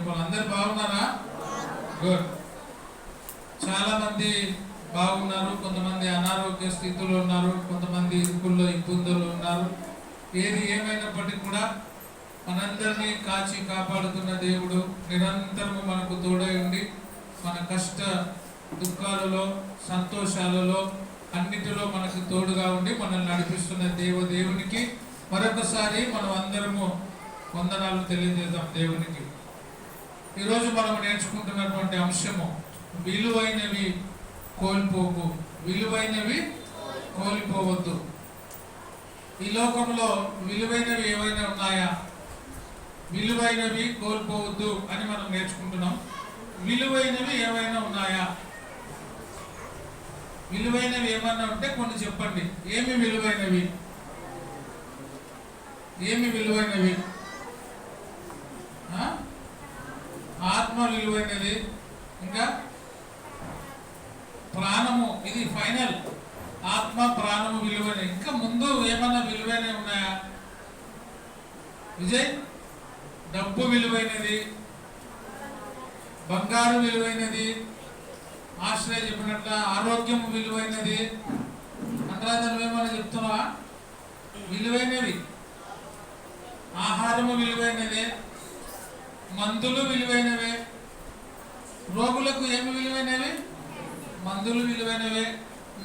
చెప్పాలి. అందరు బాగున్నారా? గుడ్. చాలా మంది బాగున్నారు, కొంతమంది అనారోగ్య స్థితిలో ఉన్నారు, కొంతమంది ఇరుకుల్లో ఇబ్బందులు ఉన్నారు. ఏది ఏమైనప్పటికీ కూడా మనందరినీ కాచి కాపాడుతున్న దేవుడు నిరంతరము మనకు తోడై ఉండి మన కష్ట దుఃఖాలలో సంతోషాలలో అన్నిటిలో మనకు తోడుగా ఉండి మనల్ని నడిపిస్తున్న దేవునికి మరొకసారి మనం అందరము వందనాలు తెలియజేద్దాం దేవునికి. ఈరోజు మనం నేర్చుకుంటున్నటువంటి అంశము విలువైనవి కోల్పోకు, విలువైనవి కోల్పోవద్దు. ఈ లోకంలో విలువైనవి ఏవైనా ఉన్నాయా? విలువైనవి కోల్పోవద్దు అని మనం నేర్చుకుంటున్నాం. విలువైనవి ఏవైనా ఉన్నాయా? విలువైనవి ఏమన్నా ఉంటే కొన్ని చెప్పండి. ఏమి విలువైనవి? ఏమి విలువైనవి? ఆత్మ విలువైనది, ఇంకా ప్రాణము, ఇది ఫైనల్. ఆత్మ ప్రాణము విలువైనవి. ఇంకా ముందు ఏమన్నా విలువైనవి ఉన్నాయా? విజయ్, డబ్బు విలువైనది, బంగారు విలువైనది, ఆశ్రయ చెప్పినట్ల ఆరోగ్యం విలువైనది. అంతరాధనం ఏమన్నా చెప్తున్నావా? విలువైనవి. ఆహారము విలువైనదే, మందులు విలువైనవే. రోగులకు ఏమి విలువైనవి? మందులు విలువైనవే,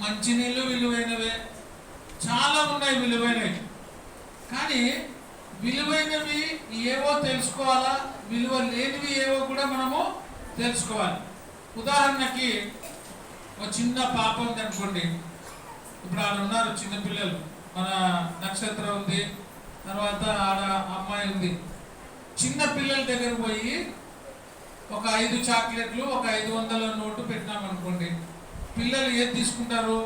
మంచినీళ్ళు విలువైనవే, చాలా ఉన్నాయి విలువైనవి. కానీ విలువైనవి ఏవో తెలుసుకోవాలా, విలువ లేనివి ఏవో కూడా మనము తెలుసుకోవాలి. ఉదాహరణకి ఒక చిన్న పాప ఉంది అనుకోండి. ఇప్పుడు ఆడ ఉన్నారు చిన్నపిల్లలు, మన నక్షత్రం ఉంది, తర్వాత ఆడ అమ్మాయి ఉంది. చిన్న పిల్లల దగ్గర పోయి ఒక 5 చాక్లెట్లు, ఒక 500 నోటు పెట్టినామనుకోండి, పిల్లలు ఏది తీసుకుంటారు?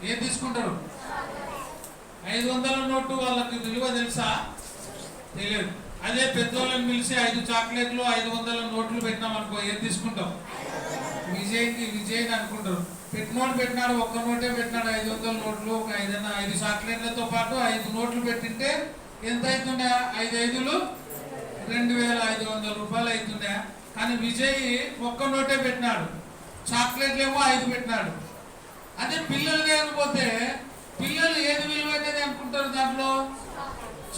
ఏది తీసుకుంటారు? 500 నోటు వాళ్ళకి విలువ తెలుసా? తెలియదు. అదే పెద్దోళ్ళని పిలిచి 5 చాక్లెట్లు 500 నోట్లు పెట్టినాం అనుకో, ఏది తీసుకుంటాం? విజయ్ని అనుకుంటారు. పెట్టినోడు పెట్టినాడు, ఒక్క నోటే పెట్టినాడు 500 నోట్లు, ఒక 5 చాక్లెట్లతో పాటు 5 నోట్లు పెట్టింటే ఎంత అవుతుండే? 5 5లు 2500 రూపాయలు అవుతుండే. కానీ విజయ్ ఒక్క నోటే పెట్టినాడు, చాక్లెట్లు ఏమో 5 పెట్టినాడు. అదే పిల్లలు లేకపోతే పిల్లలు ఏది విలువైనది అనుకుంటారు? దాంట్లో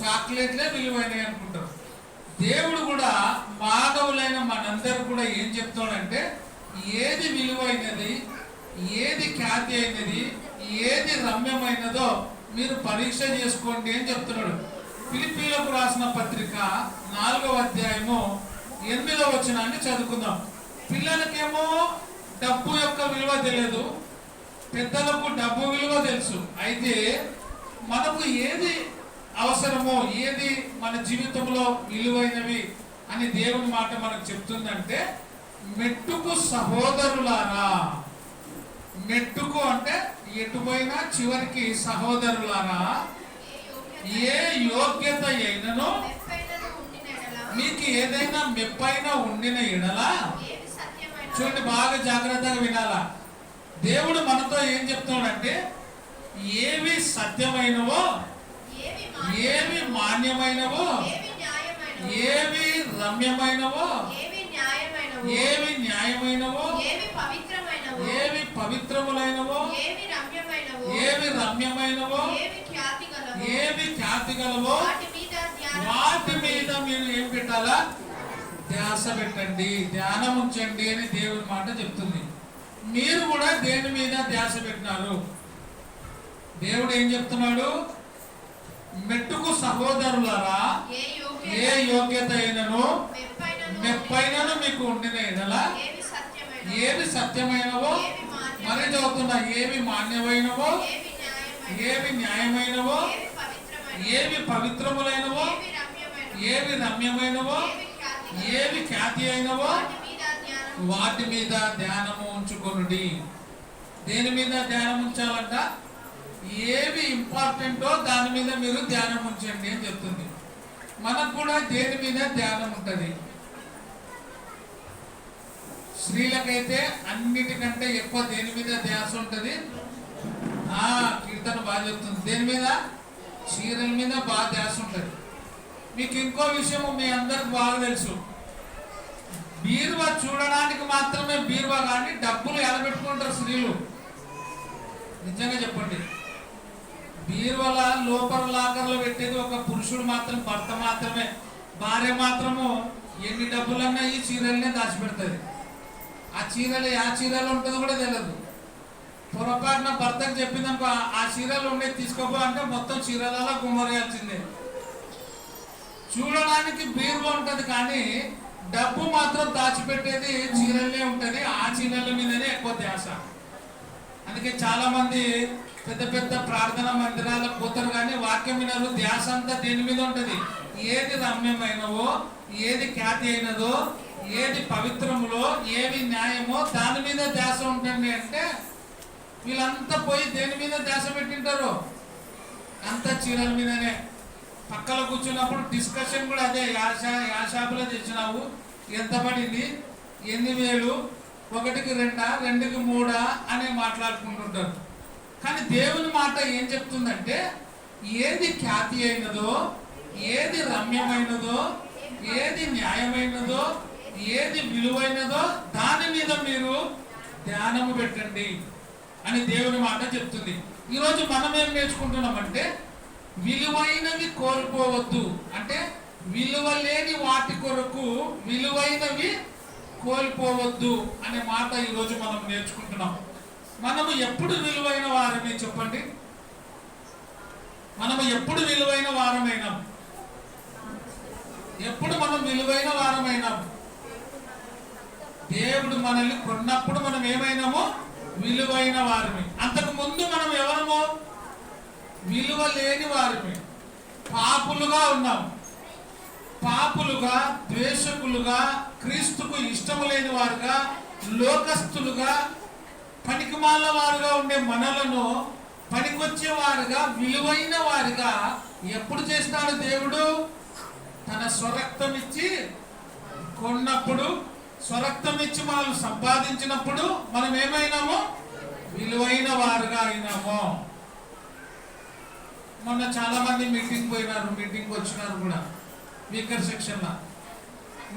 చాక్లెట్లే విలువైనవి అనుకుంటారు. దేవుడు కూడా మానవులైన మనందరూ కూడా ఏం చెప్తాడంటే, ఏది విలువైనది, ఏది ఖ్యాతి అయినది, ఏది రమ్యమైనదో మీరు పరీక్ష చేసుకోండి అని చెప్తున్నాడు. ఫిలిప్పీలకు రాసిన పత్రిక 4వ అధ్యాయము 8వ వచనాన్ని చదువుకుందాం. పిల్లలకేమో డబ్బు యొక్క విలువ తెలియదు, పెద్దలకు డబ్బు విలువ తెలుసు. అయితే మనకు ఏది అవసరమో, ఏది మన జీవితంలో విలువైనవి అని దేవుని మాట మనకు చెప్తుందంటే, మెట్టుకు సహోదరులారా. మెట్టుకు అంటే ఎటుపోయినా చివరికి సహోదరులారా, ఏ యోగ్యత అయినను మీకు ఏదైనా మెప్పైన ఉండిన ఎడలా. చూడండి, బాగా జాగ్రత్తగా వినాలా. దేవుడు మనతో ఏం చెప్తాడంటే, ఏవి సత్యమైనవో, ఏవి మాన్యమైనవో, ఏవి రమ్యమైనవో, ఏవి న్యాయమైనవో, ఏవి పవిత్రములైనవో, ఏవి రమ్యమైనవో, ఏవి ఖ్యాతి గలవో, వాటి మీద మీరు ఏం పెట్టాలా? ధ్యాస పెట్టండి, ధ్యానం ఉంచండి అని దేవుని మాట చెప్తుంది. మీరు కూడా దేని మీద ధ్యాస పెట్టినారు? దేవుడు ఏం చెప్తున్నాడు? మెట్టుకు సహోదరులారా, ఏ యోగ్యత అయినను మెప్పైనను మీకు ఉండిన ఎడల, ఏవి సత్యమైనవో, మరి చదువుతున్నా, ఏవి మాన్యమైనవో, ఏవి న్యాయమైనవో, ఏవి పవిత్రములైనవో, ఏవి రమ్యమైనవో, ఏవి ఖ్యాతి అయినవో, వాటి మీద ధ్యానము ఉంచుకొనుడి. దేని మీద ధ్యానం ఉంచాలంట? ఏవి ఇంపార్టెంటో దాని మీద మీరు ధ్యానం ఉంచండి అని చెప్తుంది. మనకు కూడా దేని మీద ధ్యానం ఉంటుంది? స్త్రీలకైతే అన్నిటికంటే ఎక్కువ దేని మీద ధ్యాస ఉంటుంది? కీర్తన బాగా చెప్తుంది. దేని మీద? చీరల మీద బాగా ధ్యాస ఉంటుంది. మీకు ఇంకో విషయం మీ అందరికి బాగా తెలుసు, బీరువా చూడడానికి మాత్రమే బీరువా, కానీ డబ్బులు ఎలా పెట్టుకుంటారు స్త్రీలు? నిజంగా చెప్పండి. బీరువాల లోపల లాకర్లో పెట్టేది ఒక పురుషుడు మాత్రం, భర్త మాత్రమే. భార్య మాత్రము ఎన్ని డబ్బులన్నా ఈ చీరలనే దాచిపెడుతుంది. ఆ చీరలు ఉంటుందో కూడా తెలియదు. పొరపాటున భర్తకు చెప్పిందనుకో, ఆ చీరలు ఉండేది తీసుకోపో అంటే మొత్తం చీరలలో గుమ్మరేయాల్సిందే. చూడడానికి బీరువా ఉంటుంది, కానీ డబ్బు మాత్రం దాచిపెట్టేది చీరలనే ఉంటుంది. ఆ చీరల మీదనే ఎక్కువ ధ్యాస. అందుకే చాలా మంది పెద్ద పెద్ద ప్రార్థనా మందిరాలకు పోతారు, కానీ వాక్యం వినరు. ధ్యాస అంతా దేని మీద ఉంటుంది? ఏది రమ్యమైనవో, ఏది ఖ్యాతి అయినదో, ఏది పవిత్రములో, ఏది న్యాయమో దాని మీద ధ్యాస ఉంటుంది. అంటే వీళ్ళంతా పోయి దేని మీద ధ్యాస పెట్టింటారు? అంత చీరల మీదనే. పక్కన కూర్చున్నప్పుడు డిస్కషన్ కూడా అదే, యా షాపులో తెచ్చినావు, ఎంత పడింది, ఎన్ని వేలు, 1కి 2, 2కి 3 అని మాట్లాడుకుంటుంటారు. కానీ దేవుని మాట ఏం చెప్తుందంటే, ఏది ఖ్యాతి అయినదో, ఏది రమ్యమైనదో, ఏది న్యాయమైనదో, ఏది విలువైనదో దాని మీద మీరు ధ్యానము పెట్టండి అని దేవుని మాట చెప్తుంది. ఈరోజు మనం ఏం నేర్చుకుంటున్నామంటే, విలువైనవి కోల్పోవద్దు. అంటే విలువ లేని వాటి కొరకు విలువైనవి కోల్పోవద్దు అనే మాట ఈరోజు మనం నేర్చుకుంటున్నాం. మనము ఎప్పుడు విలువైన వారమే చెప్పండి? మనము ఎప్పుడు విలువైన వారమైనాం? ఎప్పుడు మనం విలువైన వారమైనాం? దేవుడు మనల్ని కొన్నప్పుడు మనం ఏమైనామో విలువైన వారమే. అంతకు ముందు మనం ఎవరమో? విలువ లేని వారమే, పాపులుగా ఉన్నాం. పాపులుగా, ద్వేషకులుగా, క్రీస్తుకు ఇష్టము లేని వారుగా, లోకస్తులుగా, పనికిమాల వారుగా ఉండే మనలను పనికొచ్చే వారుగా, విలువైన వారుగా ఎప్పుడు చేస్తాడు దేవుడు? తన స్వరక్తం ఇచ్చి కొన్నప్పుడు, స్వరక్తం ఇచ్చి మనల్ని సంపాదించినప్పుడు మనం ఏమైనామో విలువైన వారుగా అయినామో. మొన్న చాలా మంది మీటింగ్ పోయినారు, మీటింగ్ వచ్చినారు కూడా వీకర్ సెక్షన్లో.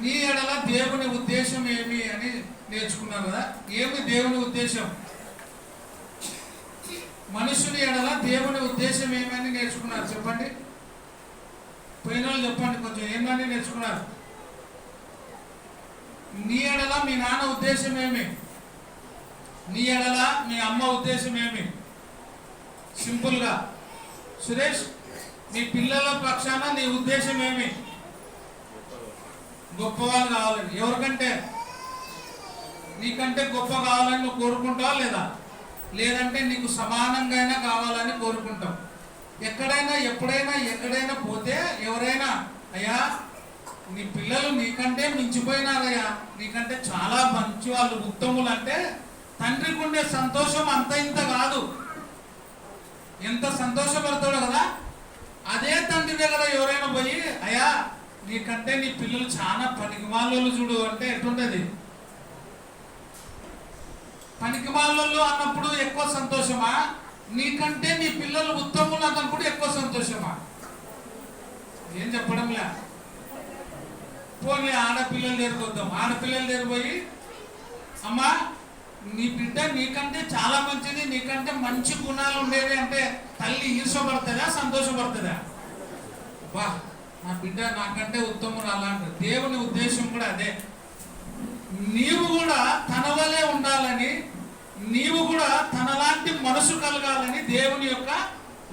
నీ ఎడల దేవుని ఉద్దేశం ఏమి అని నేర్చుకున్నారు కదా. ఏమి దేవుని ఉద్దేశం? మనుషుని ఎడల దేవుని ఉద్దేశం ఏమని నేర్చుకున్నారు చెప్పండి? పోయిన వాళ్ళు చెప్పండి కొంచెం, ఏమని నేర్చుకున్నారు? నీ ఎడల మీ నాన్న ఉద్దేశం ఏమి? నీ ఎడల మీ అమ్మ ఉద్దేశం ఏమి? సింపుల్గా సురేష్, మీ పిల్లల పక్షాన నీ ఉద్దేశం ఏమి? గొప్పవాళ్ళు కావాలని. ఎవరికంటే? నీకంటే గొప్ప కావాలని నువ్వు కోరుకుంటావా లేదా? లేదంటే నీకు సమానంగా అయినా కావాలని కోరుకుంటాం. ఎక్కడైనా ఎప్పుడైనా ఎక్కడైనా పోతే ఎవరైనా, అయ్యా నీ పిల్లలు నీకంటే మించిపోయినారయ్యా, నీకంటే చాలా మంచి వాళ్ళు, ఉత్తములు అంటే తండ్రికి ఉండే సంతోషం అంత ఇంత కాదు. ఎంత సంతోషపడతాడో కదా. అదే తండ్రి దగ్గర ఎవరైనా పోయి, అయ్యా నీకంటే నీ పిల్లలు చాలా పనికిమాలోళ్ళు చూడు అంటే ఎట్లుంటది? పనికిమాలోళ్ళు అన్నప్పుడు ఎక్కువ సంతోషమా? నీకంటే నీ పిల్లలు ఉత్తములు అన్నప్పుడు ఎక్కువ సంతోషమా? ఏం చెప్పడంలే. పోనీ ఆడపిల్లల దగ్గరకు వద్దాం. ఆడపిల్లల దగ్గర పోయి, అమ్మా నీ బిడ్డ నీకంటే చాలా మంచిది, నీకంటే మంచి గుణాలు ఉండేది అంటే తల్లి ఈర్షపడుతుందా, సంతోషపడుతుందా? బా నా బిడ్డ నాకంటే ఉత్తముడు అలాంటి. దేవుని ఉద్దేశం కూడా అదే. నీవు కూడా తన వలే ఉండాలని, నీవు కూడా తనలాంటి మనసు కలగాలని దేవుని యొక్క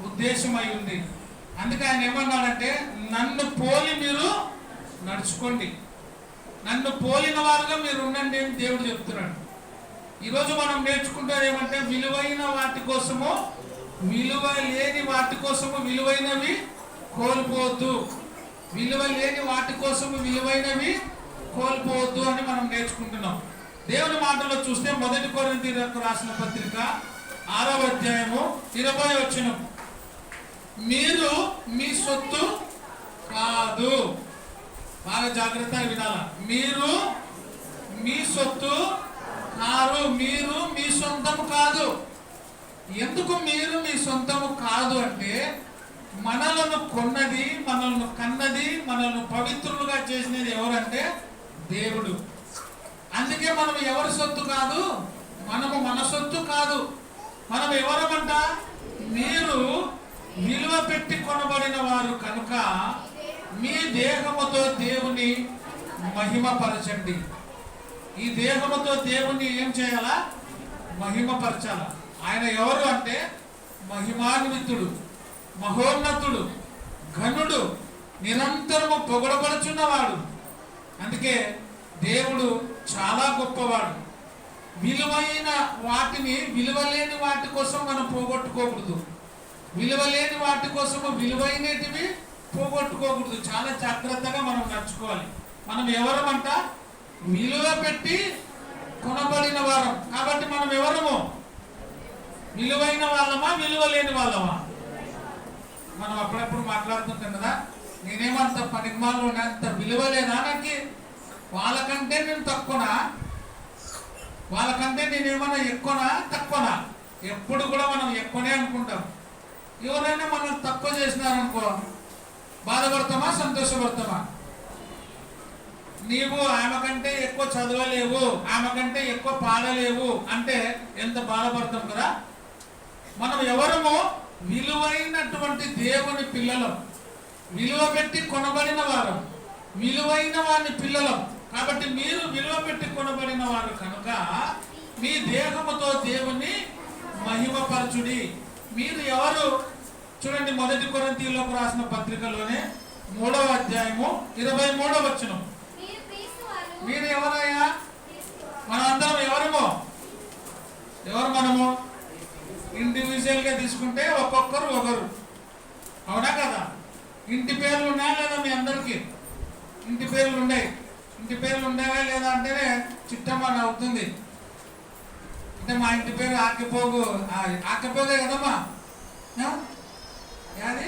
ఉద్దేశం అయి ఉంది. అందుకే ఆయన ఏమన్నాడంటే, నన్ను పోలి మీరు నడుచుకోండి, నన్ను పోలిన వారుగా మీరు ఉండండి అని దేవుడు చెప్తున్నాడు. ఈరోజు మనం నేర్చుకుంటారు ఏమంటే, విలువైన వాటి కోసము, విలువ లేని వాటి కోసము విలువైనవి కోల్పోవద్దు. విలువ లేని వాటి కోసము విలువైనవి కోల్పోవద్దు అని మనం నేర్చుకుంటున్నాం. దేవుని మాటలో చూస్తే 1 కొరింథీయులకు రాసిన పత్రిక 6వ అధ్యాయము 20వ వచనం, మీరు మీ సొత్తు కాదు. బాగా జాగ్రత్తగా వినాలా. మీరు మీ సొత్తు కాదు, మీరు మీ సొంతము కాదు. ఎందుకు మీరు మీ సొంతము కాదు అంటే, మనలను కొన్నది, మనల్ని కన్నది, మనల్ని పవిత్రులుగా చేసినది ఎవరంటే దేవుడు. అందుకే మనం ఎవరి సొత్తు కాదు, మనము మన సొత్తు కాదు. మనం ఎవరమంట? మీరు విలువ పెట్టి కొనబడిన వారు కనుక మీ దేహముతో దేవుని మహిమపరచండి. ఈ దేహముతో దేవుణ్ణి ఏం చేయాలా? మహిమపరచాలా. ఆయన ఎవరు అంటే మహిమాన్వితుడు, మహోన్నతుడు, ఘనుడు, నిరంతరము పొగడబడుచున్నవాడు. అందుకే దేవుడు చాలా గొప్పవాడు. విలువైన వాటిని విలువలేని వాటి కోసం మనం పోగొట్టుకోకూడదు. విలువలేని వాటి కోసము విలువైనటివి పోగొట్టుకోకూడదు. చాలా జాగ్రత్తగా మనం నడుచుకోవాలి. మనం ఎవరమంట? విలువ పెట్టి కొనబడిన వారం. కాబట్టి మనం ఎవరము? విలువైన వాళ్ళమా, విలువలేని వాళ్ళమా? మనం అప్పుడప్పుడు మాట్లాడుతుంటాం కదా, నేనేమంత పనిమాలో అంత విలువలేనా నాకు? వాళ్ళకంటే నేను తక్కువనా? వాళ్ళకంటే నేనేమన్నా ఎక్కువనా తక్కువనా? ఎప్పుడు కూడా మనం ఎక్కువనే అనుకుంటాం. ఎవరైనా మనం తక్కువ చేసినారనుకో బాధపడతామా, సంతోషపడతామా? నీవు ఆమె కంటే ఎక్కువ చదవలేవు, ఆమె కంటే ఎక్కువ పాడలేవు అంటే ఎంత బాధపడతాం కదా. మనం ఎవరమో విలువైనటువంటి దేవుని పిల్లలం, విలువ పెట్టి కొనబడిన వారు, విలువైన వారి పిల్లలం. కాబట్టి మీరు విలువ పెట్టి కొనబడిన వారు కనుక మీ దేహముతో దేవుని మహిమపరచుడి. మీరు ఎవరు? చూడండి, 1 కొరింథీయులకు రాసిన పత్రికలోనే 3వ అధ్యాయము 23వ వచనం. మీరు ఎవరయ్యా? మనందరం ఎవరమో? ఎవరు మనము? ఇండివిజువల్ గా తీసుకుంటే ఒక్కొక్కరు ఒకరు, అవునా కదా? ఇంటి పేర్లు ఉన్నాయా లేదా మీ అందరికి? ఇంటి పేర్లు ఉన్నాయి. ఇంటి పేర్లు ఉండేవా లేదా అంటేనే చిట్టమ్మ అవుతుంది. అంటే మా ఇంటి పేరు ఆకిపోగు, ఆకిపోగే కదమ్మా. అది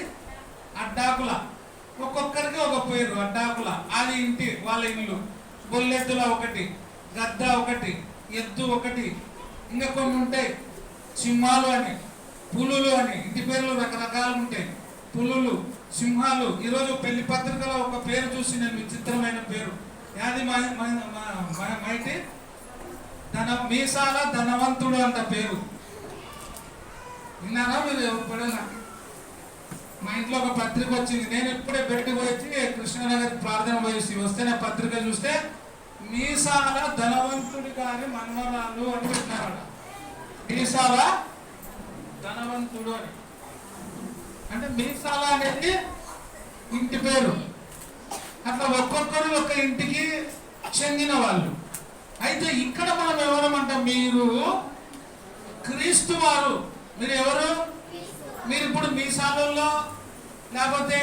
అడ్డాకుల. ఒక్కొక్కరికి ఒక పేరు అడ్డాకుల. అది ఇంటి వాళ్ళ ఇల్లు. బొల్లెద్దుల ఒకటి, గద్ద ఒకటి, ఎద్దు ఒకటి, ఇంకా కొన్ని ఉంటాయి. సింహాలు అని, పులులు అని, ఇంటి పేర్లు రకరకాలు ఉంటాయి. పులులు, సింహాలు. ఈరోజు పెళ్లి పత్రికలో ఒక పేరు చూసి నేను విచిత్రమైన పేరు. అది మైటి మీసాల ధనవంతుడు అంట పేరు. విన్నారా మీరు ఎప్పుడైనా? మా ఇంట్లో ఒక పత్రిక వచ్చింది. నేను ఇప్పుడే బయటకు వచ్చి కృష్ణనగర్ ప్రార్థన పోయేసి వస్తే నా పత్రిక చూస్తే మీసాల ధనవంతుడి గారి మన్మరాలు అని పెట్టినారట. మీసాల ధనవంతుడు అని. అంటే మీసాల అనేది ఇంటి పేరు. అట్లా ఒక్కొక్కరు ఒక ఇంటికి చెందిన వాళ్ళు. అయితే ఇక్కడ మనం ఎవరమంట? మీరు క్రీస్తు వారు. మీరు ఎవరు? మీరు ఇప్పుడు మీసాలలో లేకపోతే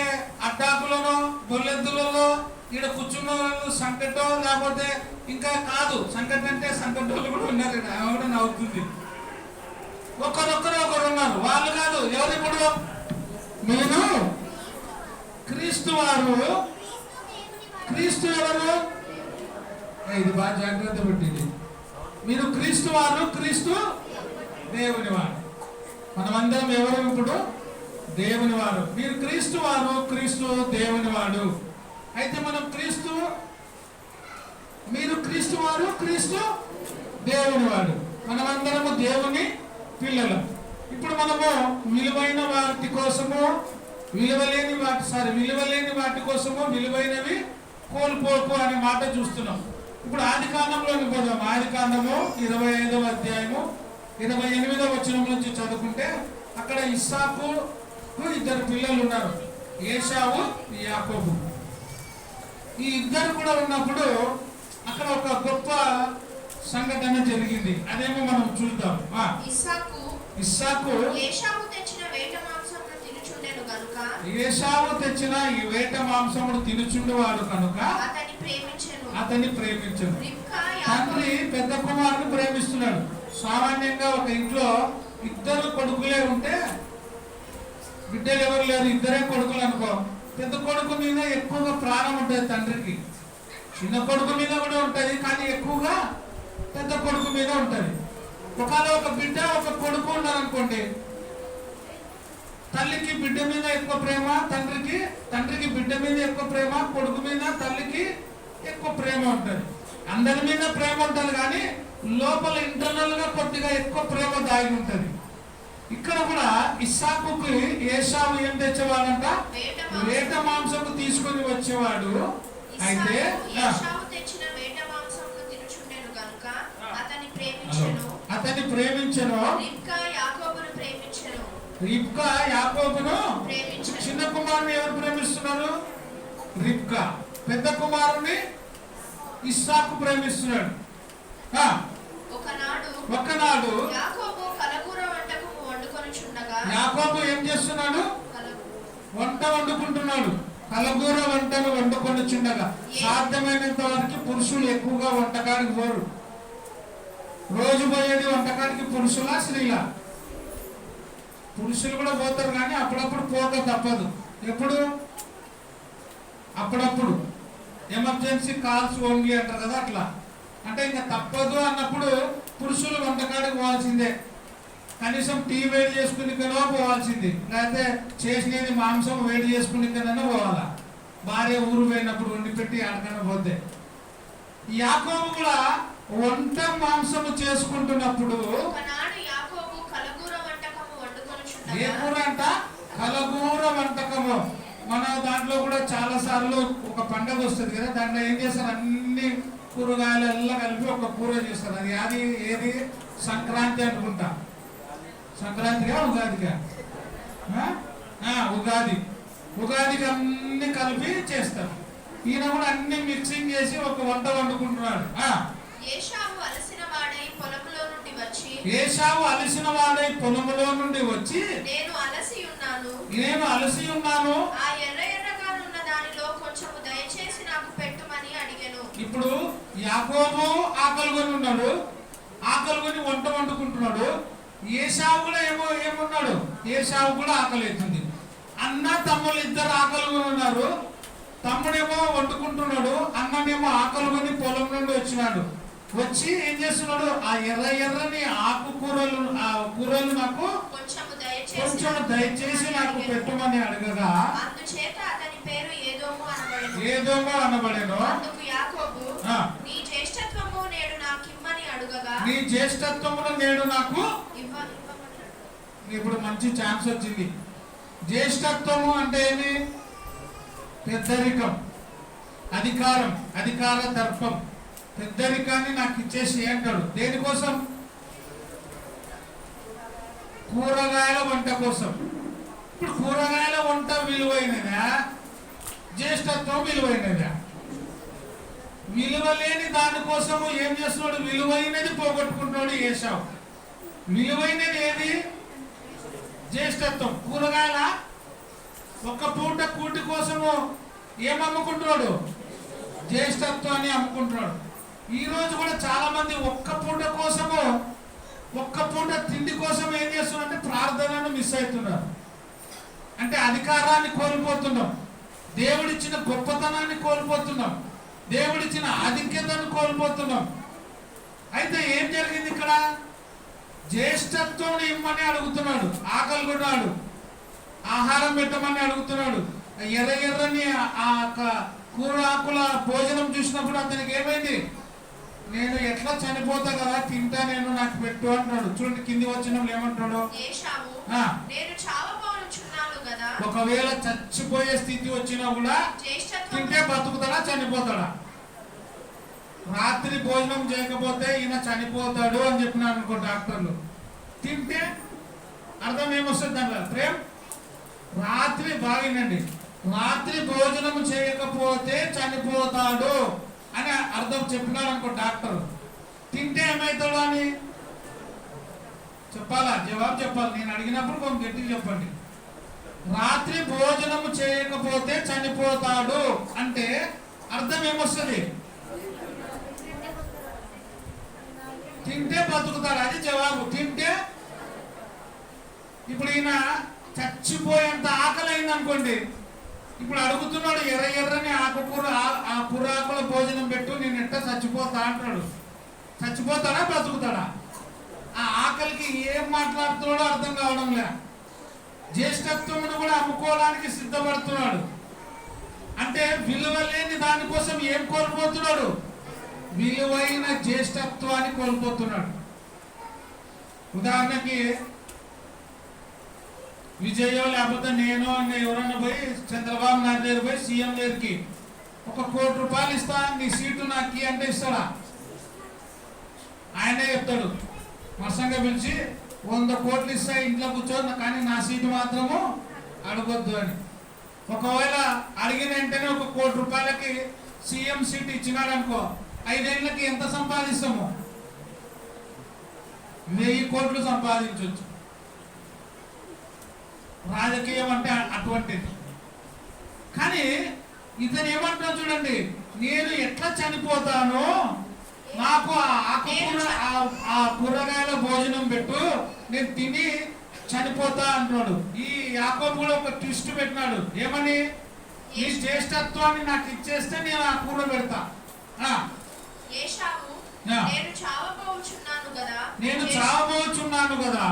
అడ్డాకులలో, బొల్లెద్దులలో, ఇక్కడ కూర్చున్న వాళ్ళు సంకటో లేకపోతే ఇంకా కాదు. సంకట అంటే సంకటోళ్ళు కూడా ఉన్నారు. ఆవిడ నవ్వుతుంది. ఒకరొక్కరు ఒకరు ఉన్నారు. వాళ్ళు కాదు. ఎవరు ఇప్పుడు? మీరు క్రీస్తు వారు. క్రీస్తు ఎవరు? ఇది బాగా జాగ్రత్త పెట్టింది. మీరు క్రీస్తు వారు, క్రీస్తు దేవుని వారు. మనమందరం ఎవరు ఇప్పుడు? దేవుని వారు. మీరు క్రీస్తు వారు, క్రీస్తు దేవుని వాడు. అయితే మనం క్రీస్తు, మీరు క్రీస్తు వారు, క్రీస్తు దేవుని వాడు. మనమందరము దేవుని పిల్లలు. ఇప్పుడు మనము విలువైన వాటి కోసము విలువలేని వాటి కోసము విలువైనవి కోల్పోకు అనే మాట చూస్తున్నాం. ఇప్పుడు ఆదికాండంలోకి పోదాం. ఆదికాండము 25వ అధ్యాయము 28వ వచనం నుంచి చదువుకుంటే అక్కడ ఇస్సాకు 2 పిల్లలు ఉన్నారు, ఏశావు, యాకోబు. ఈ ఇద్దరు కూడా ఉన్నప్పుడు అక్కడ ఒక గొప్ప సంఘటన జరిగింది. అదేమో మనం చూద్దాం. ఇస్సాకు ఏశావు తెచ్చిన ఈ వేట మాంసమును తినుచుండువాడు కనుక అతన్ని ప్రేమించను. తండ్రి పెద్ద కుమారుని ప్రేమిస్తున్నాడు. సామాన్యంగా ఒక ఇంట్లో 2 కొడుకులే ఉంటే, బిడ్డలు ఎవరు లేరు, 2 కొడుకులు అనుకో, పెద్ద కొడుకు మీద ఎక్కువగా ప్రాణం ఉంటుంది తండ్రికి. చిన్న కొడుకు మీద కూడా ఉంటుంది, కానీ ఎక్కువగా పెద్ద కొడుకు మీద ఉంటుంది. ఒకవేళ ఒక బిడ్డ ఒక కొడుకు ఉన్నారనుకోండి, తల్లికి బిడ్డ మీద ఎక్కువ ప్రేమ, తండ్రికి బిడ్డ మీద ఎక్కువ ప్రేమ, కొడుకు మీద తల్లికి ఎక్కువ ప్రేమ ఉంటుంది. అందరి మీద ప్రేమ ఉంటుంది కానీ లోపల ఇంటర్నల్ గా కొద్దిగా ఎక్కువ ప్రేమ దాగి ఉంటుంది. ఇక్కడ కూడా ఇస్సాకుకి ఏశావు ఏం తెచ్చేవాడంట? వేట మాంసము తీసుకొని వచ్చేవాడు. అయితే అతని ప్రేమించను. రిబ్కా యాకోబును. చిన్న కుమారుని ఎవరు ప్రేమిస్తున్నారు? రిబ్కా. పెద్ద కుమారుని ఇస్సాకు ప్రేమిస్తున్నాడు. ఒకనాడు యాకోబు ఏం చేస్తున్నాడు? వంట వండుకుంటున్నాడు. కలగూర వంటను వండుకొనిచుండగా. సాధ్యమైనంత వరకు పురుషులు ఎక్కువగా వంటకానికి పోరు. రోజు పోయేది వంటకానికి పురుషులా స్త్రీలా? పురుషులు కూడా పోతారు కానీ అప్పుడప్పుడు పోక తప్పదు. ఎప్పుడు? అప్పుడప్పుడు ఎమర్జెన్సీ కాల్స్ ఓన్లీ అంటారు కదా, అట్లా. అంటే ఇంకా తప్పదు అన్నప్పుడు పురుషులు వంటకాడికి పోవాల్సిందే. కనీసం టీ వేడి చేసుకునికనో పోవాల్సింది, లేకపోతే చేసినది మాంసం వేడి చేసుకునికనో పోవాలా. భార్య ఊరు పోయినప్పుడు వండి పెట్టి ఆడకన్నా పోతే. యాకోబు కూడా వంట మాంసము చేసుకుంటున్నప్పుడు ఏ కూర అంట? కలగూర వంటకము. మన దాంట్లో కూడా చాలా సార్లు ఒక పండగ వస్తుంది కదా, దాంట్లో ఏం చేస్తారు? అన్ని కూరగాయలు ఎల్లా కలిపి ఒక కూర చేస్తారు. అది ఏది? సంక్రాంతి అనుకుంటా. సంక్రాంతిగా ఉగాదిగా? ఉగాదికి అన్ని కలిపి చేస్తారు. ఈయన కూడా అన్ని మిక్సింగ్ చేసి ఒక వంట వండుకుంటున్నాడు. ఏశావు అలసిన వాడై పొలములో నుండి వచ్చి నేను అలసి ఉన్నాను, ఇప్పుడు యాకోబు ఆకలిగొని ఉన్నాడు, ఆకలిగొని వంట వండుకుంటున్నాడు. ఏశావు కూడా ఏమున్నాడు? ఏశావు కూడా ఆకలి అవుతుంది. అన్న తమ్ముళ్ళు ఇద్దరు ఆకలిగొని ఉన్నారు. తమ్ముడేమో వండుకుంటున్నాడు, అన్ననేమో ఆకలిగొని పొలం నుండి వచ్చినాడు. వచ్చి ఏం చేస్తున్నాడు? ఆ ఎర్రని ఆకుకూరలు, ఆ కూరలు నాకు కొంచెం దయచేసి నాకు పెట్టమని అడగగా ఏదోమో అనబడేను. నీ జ్యేష్ఠత్వమును నేడు నాకు. ఇప్పుడు మంచి ఛాన్స్ వచ్చింది. జ్యేష్ఠత్వము అంటే ఏమి? పెద్దరికం, అధికార దర్పం. పెద్దరికాన్ని నాకు ఇచ్చేసి అంటాడు. దేనికోసం? కూరగాయల వంట కోసం. ఇప్పుడు కూరగాయల వంట విలువైనదా? జ్యేష్ఠత్వం విలువైనదా? విలువ లేని దానికోసము ఏం చేస్తున్నాడు? విలువైనది పోగొట్టుకుంటున్నాడు ఏశావు. విలువైనది ఏది? జ్యేష్ఠత్వం. కూరగాయల ఒక్క పూట కూటి కోసము ఏం అమ్ముకుంటున్నాడు? జ్యేష్ఠత్వాన్ని అమ్ముకుంటున్నాడు. ఈ రోజు కూడా చాలా మంది ఒక్క పూట కోసము, ఒక్క పూట తిండి కోసం ఏం చేస్తున్నారంటే ప్రార్థనను మిస్ అవుతున్నారు. అంటే అధికారాన్ని కోల్పోతున్నాం, దేవుడిచ్చిన గొప్పతనాన్ని కోల్పోతున్నాం, దేవుడిచ్చిన ఆధిక్యతను కోల్పోతున్నాం. అయితే ఏం జరిగింది ఇక్కడ? జ్యేష్ఠత్వం ఇమ్మని అడుగుతున్నాడు, ఆకలి కొన్నాడు, ఆహారం పెట్టమని అడుగుతున్నాడు. ఎర్రని ఆ కూర ఆకుల భోజనం చూసినప్పుడు అతనికి ఏమైంది? నేను ఎట్లా చనిపోతా కదా, తింటా, నేను నాకు పెట్టు అంటున్నాడు. చూడండి కింది వచ్చిన ఏమంటాడు? ఒకవేళ చచ్చిపోయే స్థితి వచ్చినా కూడా తింటే బతుకుతాడా చనిపోతాడా? రాత్రి భోజనం చేయకపోతే ఈయన చనిపోతాడు అని చెప్పినారు అనుకో డాక్టర్లు. తింటే అర్థం ఏమొస్తుంది దాంట్లో? ప్రేమ. రాత్రి బాగినండి, రాత్రి భోజనం చేయకపోతే చనిపోతాడు అని అర్థం చెప్పినాడు అనుకో డాక్టర్. తింటే ఏమవుతాడు అని చెప్పాలా? జవాబు చెప్పాలి. నేను అడిగినప్పుడు కొంచెం గట్టిగా చెప్పండి. రాత్రి భోజనము చేయకపోతే చనిపోతాడు అంటే అర్థం ఏమొస్తుంది? తింటే బతుకుతాడు, అది జవాబు. తింటే ఇప్పుడు ఈయన చచ్చిపోయేంత ఆకలి అయింది అనుకోండి, ఇప్పుడు అడుగుతున్నాడు ఎర్రని ఆకుకూర, ఆ కూరాకుల భోజనం పెట్టు, నేను ఎట్ట చచ్చిపోతా అంటాడు. చచ్చిపోతాడా బతుకుతాడా? ఆ ఆకలికి ఏం మాట్లాడుతున్నాడో అర్థం కావడం లే. జ్యేష్ఠత్వమును కూడా అమ్ముకోవడానికి సిద్ధపడుతున్నాడు. అంటే విలువ లేని దానికోసం ఏం కోల్పోతున్నాడు? విలువైన జ్యేష్ఠత్వాన్ని కోల్పోతున్నాడు. ఉదాహరణకి విజయో లేకపోతే నేను ఎవరైనా పోయి చంద్రబాబు నాయుడు దగ్గర పోయి సీఎం దగ్గరికి 1 కోటి రూపాయలు ఇస్తా, నీ సీటు నాకు అంటే ఇస్తాడా? ఆయనే చెప్తాడు, వర్షంగా పిలిచి 100 కోట్లు ఇస్తా ఇంట్లో కూర్చో, కానీ నా సీటు మాత్రము అడగొద్దు అని. ఒకవేళ అడిగిన వెంటనే 1 కోటి రూపాయలకి సీఎం సీట్ ఇచ్చినాడు అనుకో, 5 ఏళ్ళకి ఎంత సంపాదిస్తాము? 1000 కోట్లు సంపాదించవచ్చు. రాజకీయం అంటే అటువంటిది. కానీ ఇతను ఏమంటాడు చూడండి, నేను ఎట్లా చనిపోతానో నాకు ఆ కూరగాయల భోజనం పెట్టు, నేను తిని చనిపోతా అంటున్నాడు. ఈ యాకోబు కూడా ఒక ట్విస్ట్ పెట్టినాడు. ఏమని? నీ జ్యేష్ఠత్వాన్ని నాకు ఇచ్చేస్తే నేను ఆ కూర పెడతా. నేను చావబోచున్నాను కదా,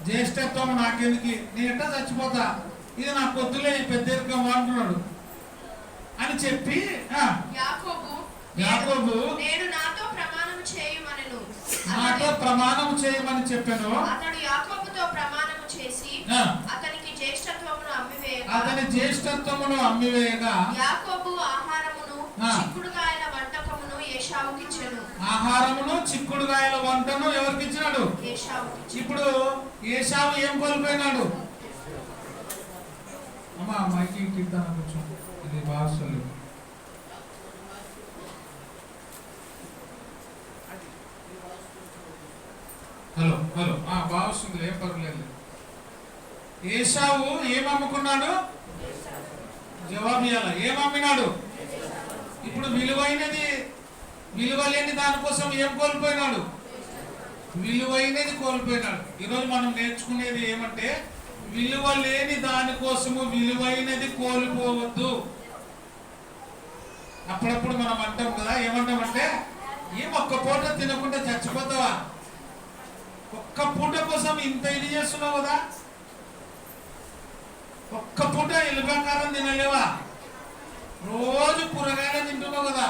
జ్యేష్ఠత్వము నాకెందుకు, నేను ఎట్లా చచ్చిపోతా, ఇది నా పొద్దులే పెద్దరికం అంటున్నాడు అని చెప్పి యాకోబు నేను నాతో ప్రమాణం చేయమని చెప్పాను. అతడు యాకోబుతో ప్రమాణం చేసి అతని జ్యేష్ఠత్వమును అమ్మివేయగా యాకోబు ఆహారమును చిక్కుడుకాయల వంటకమును ఏశావుకి ఇచ్చెను. ఆహారమును చిక్కుడుకాయల వంటను ఎవరికి ఇచ్చినాడు? ఇప్పుడు ఏశావు ఏం కోల్పోయినాడు? అమ్మా మైకి ఇద్దాను కొంచెం, ఇది భాషలు. హలో హలో బాగా వస్తుంది, ఏం పర్లేదు. ఏశావు ఏం అమ్ముకున్నాడు? జవాబు ఇవ్వాల. ఏం అమ్మినాడు? ఇప్పుడు విలువ లేని దానికోసం ఏం కోల్పోయినాడు? విలువైనది కోల్పోయినాడు. ఈరోజు మనం నేర్చుకునేది ఏమంటే, విలువ లేని దానికోసము విలువైనది కోల్పోవద్దు. అప్పుడప్పుడు మనం అంటాం కదా, ఏమంటామంటే, ఏం 1 పూట తినకుండా చచ్చిపోతావా? 1 పూట కోసం ఇంత ఇది చేస్తున్నావు కదా, 1 పూట ఎల్లిపాకారం తినలేవా? రోజు కూరగాయలు తింటున్నావు కదా,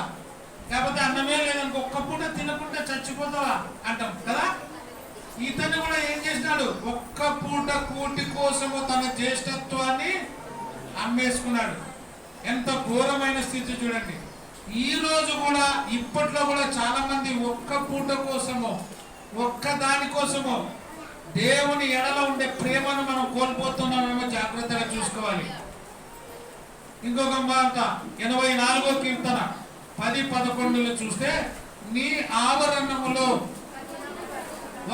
లేకపోతే అన్నమే లేదనుకో, 1 పూట తినకుండా చచ్చిపోతావా అంటాం కదా. ఇతను కూడా ఏం చేసినాడు? 1 పూట కూటి కోసము తన జ్యేష్ఠత్వాన్ని అమ్మేసుకున్నాడు. ఎంత ఘోరమైన స్థితి చూడండి. ఈ రోజు కూడా, ఇప్పట్లో కూడా చాలా మంది 1 పూట కోసము, దాని కోసము దేవుని ఎడల ఉండే ప్రేమను మనం కోల్పోతున్నామేమో జాగ్రత్తగా చూసుకోవాలి. ఇంకొక మాట 84వ కీర్తన 10-11 చూస్తే, నీ ఆవరణములో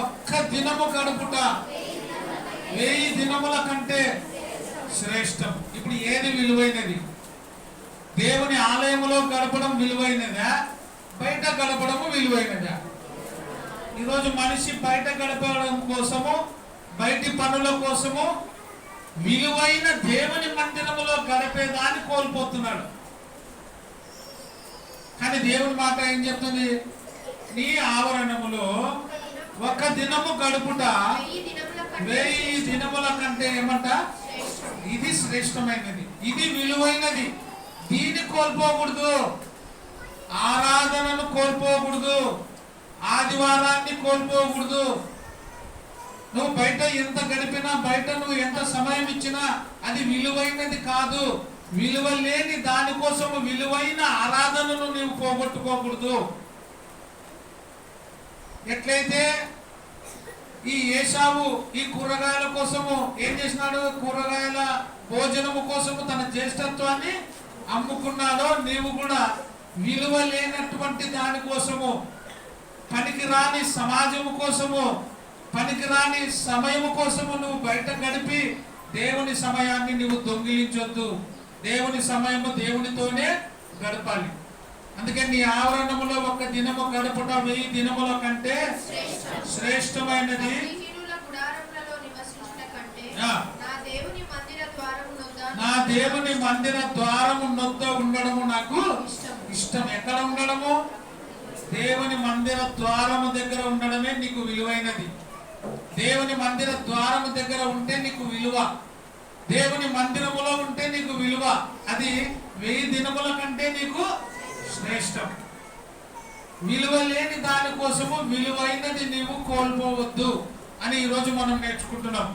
1 దినము గడుపుట 1000 దినముల కంటే శ్రేష్టం. ఇప్పుడు ఏది విలువైనది? దేవుని ఆలయములో గడపడం విలువైనదా, బయట గడపడము విలువైనదా? ఈరోజు మనిషి బయట గడపడం కోసము, బయటి పనుల కోసము విలువైన దేవుని మందిరములో గడిపేదాన్ని కోల్పోతున్నాడు. కానీ దేవుని మాట ఏం చెప్తుంది? నీ ఆవరణములో 1 దినము గడుపుట 1000 దినముల కంటే ఏమంట? ఇది శ్రేష్టమైనది, ఇది విలువైనది. దీన్ని కోల్పోకూడదు, ఆరాధనను కోల్పోకూడదు, ఆదివారాన్ని కోల్పోకూడదు. నువ్వు బయట ఎంత గడిపినా, బయట నువ్వు ఎంత సమయం ఇచ్చినా అది విలువైనది కాదు. విలువ లేని దానికోసము విలువైన ఆరాధనను నీవు పోగొట్టుకోకూడదు. ఎట్లయితే ఈ ఏశావు ఈ కూరగాయల కోసము ఏం చేసినాడు? కూరగాయల భోజనము కోసము తన జ్యేష్ఠత్వాన్ని అమ్ముకున్నాడో, నీవు కూడా విలువ లేనటువంటి దానికోసము, పనికిరాని సమాజము కోసము, పనికిరాని సమయము కోసము నువ్వు బయట గడిపి దేవుని సమయాన్ని నువ్వు దొంగిలించొద్దు. దేవుని సమయము దేవునితోనే గడపాలి. అందుకే నీ ఆవరణములో 1 దినము గడుపుట 1000 దినముల కంటే శ్రేష్టమైనది. నా దేవుని మందిర ద్వారము నొద్ద ఉండడము నాకు ఇష్టం. ఎక్కడ ఉండడము? దేవుని మందిర ద్వారము దగ్గర ఉండడమే నీకు విలువైనది. దేవుని మందిర ద్వారం దగ్గర ఉంటే నీకు విలువ, దేవుని మందిరములో ఉంటే నీకు విలువ. అది 1000 దినముల కంటే నీకు శ్రేష్టం. విలువ లేని దానికోసము విలువైనది నీవు కోల్పోవద్దు అని ఈరోజు మనం నేర్చుకుంటున్నాం.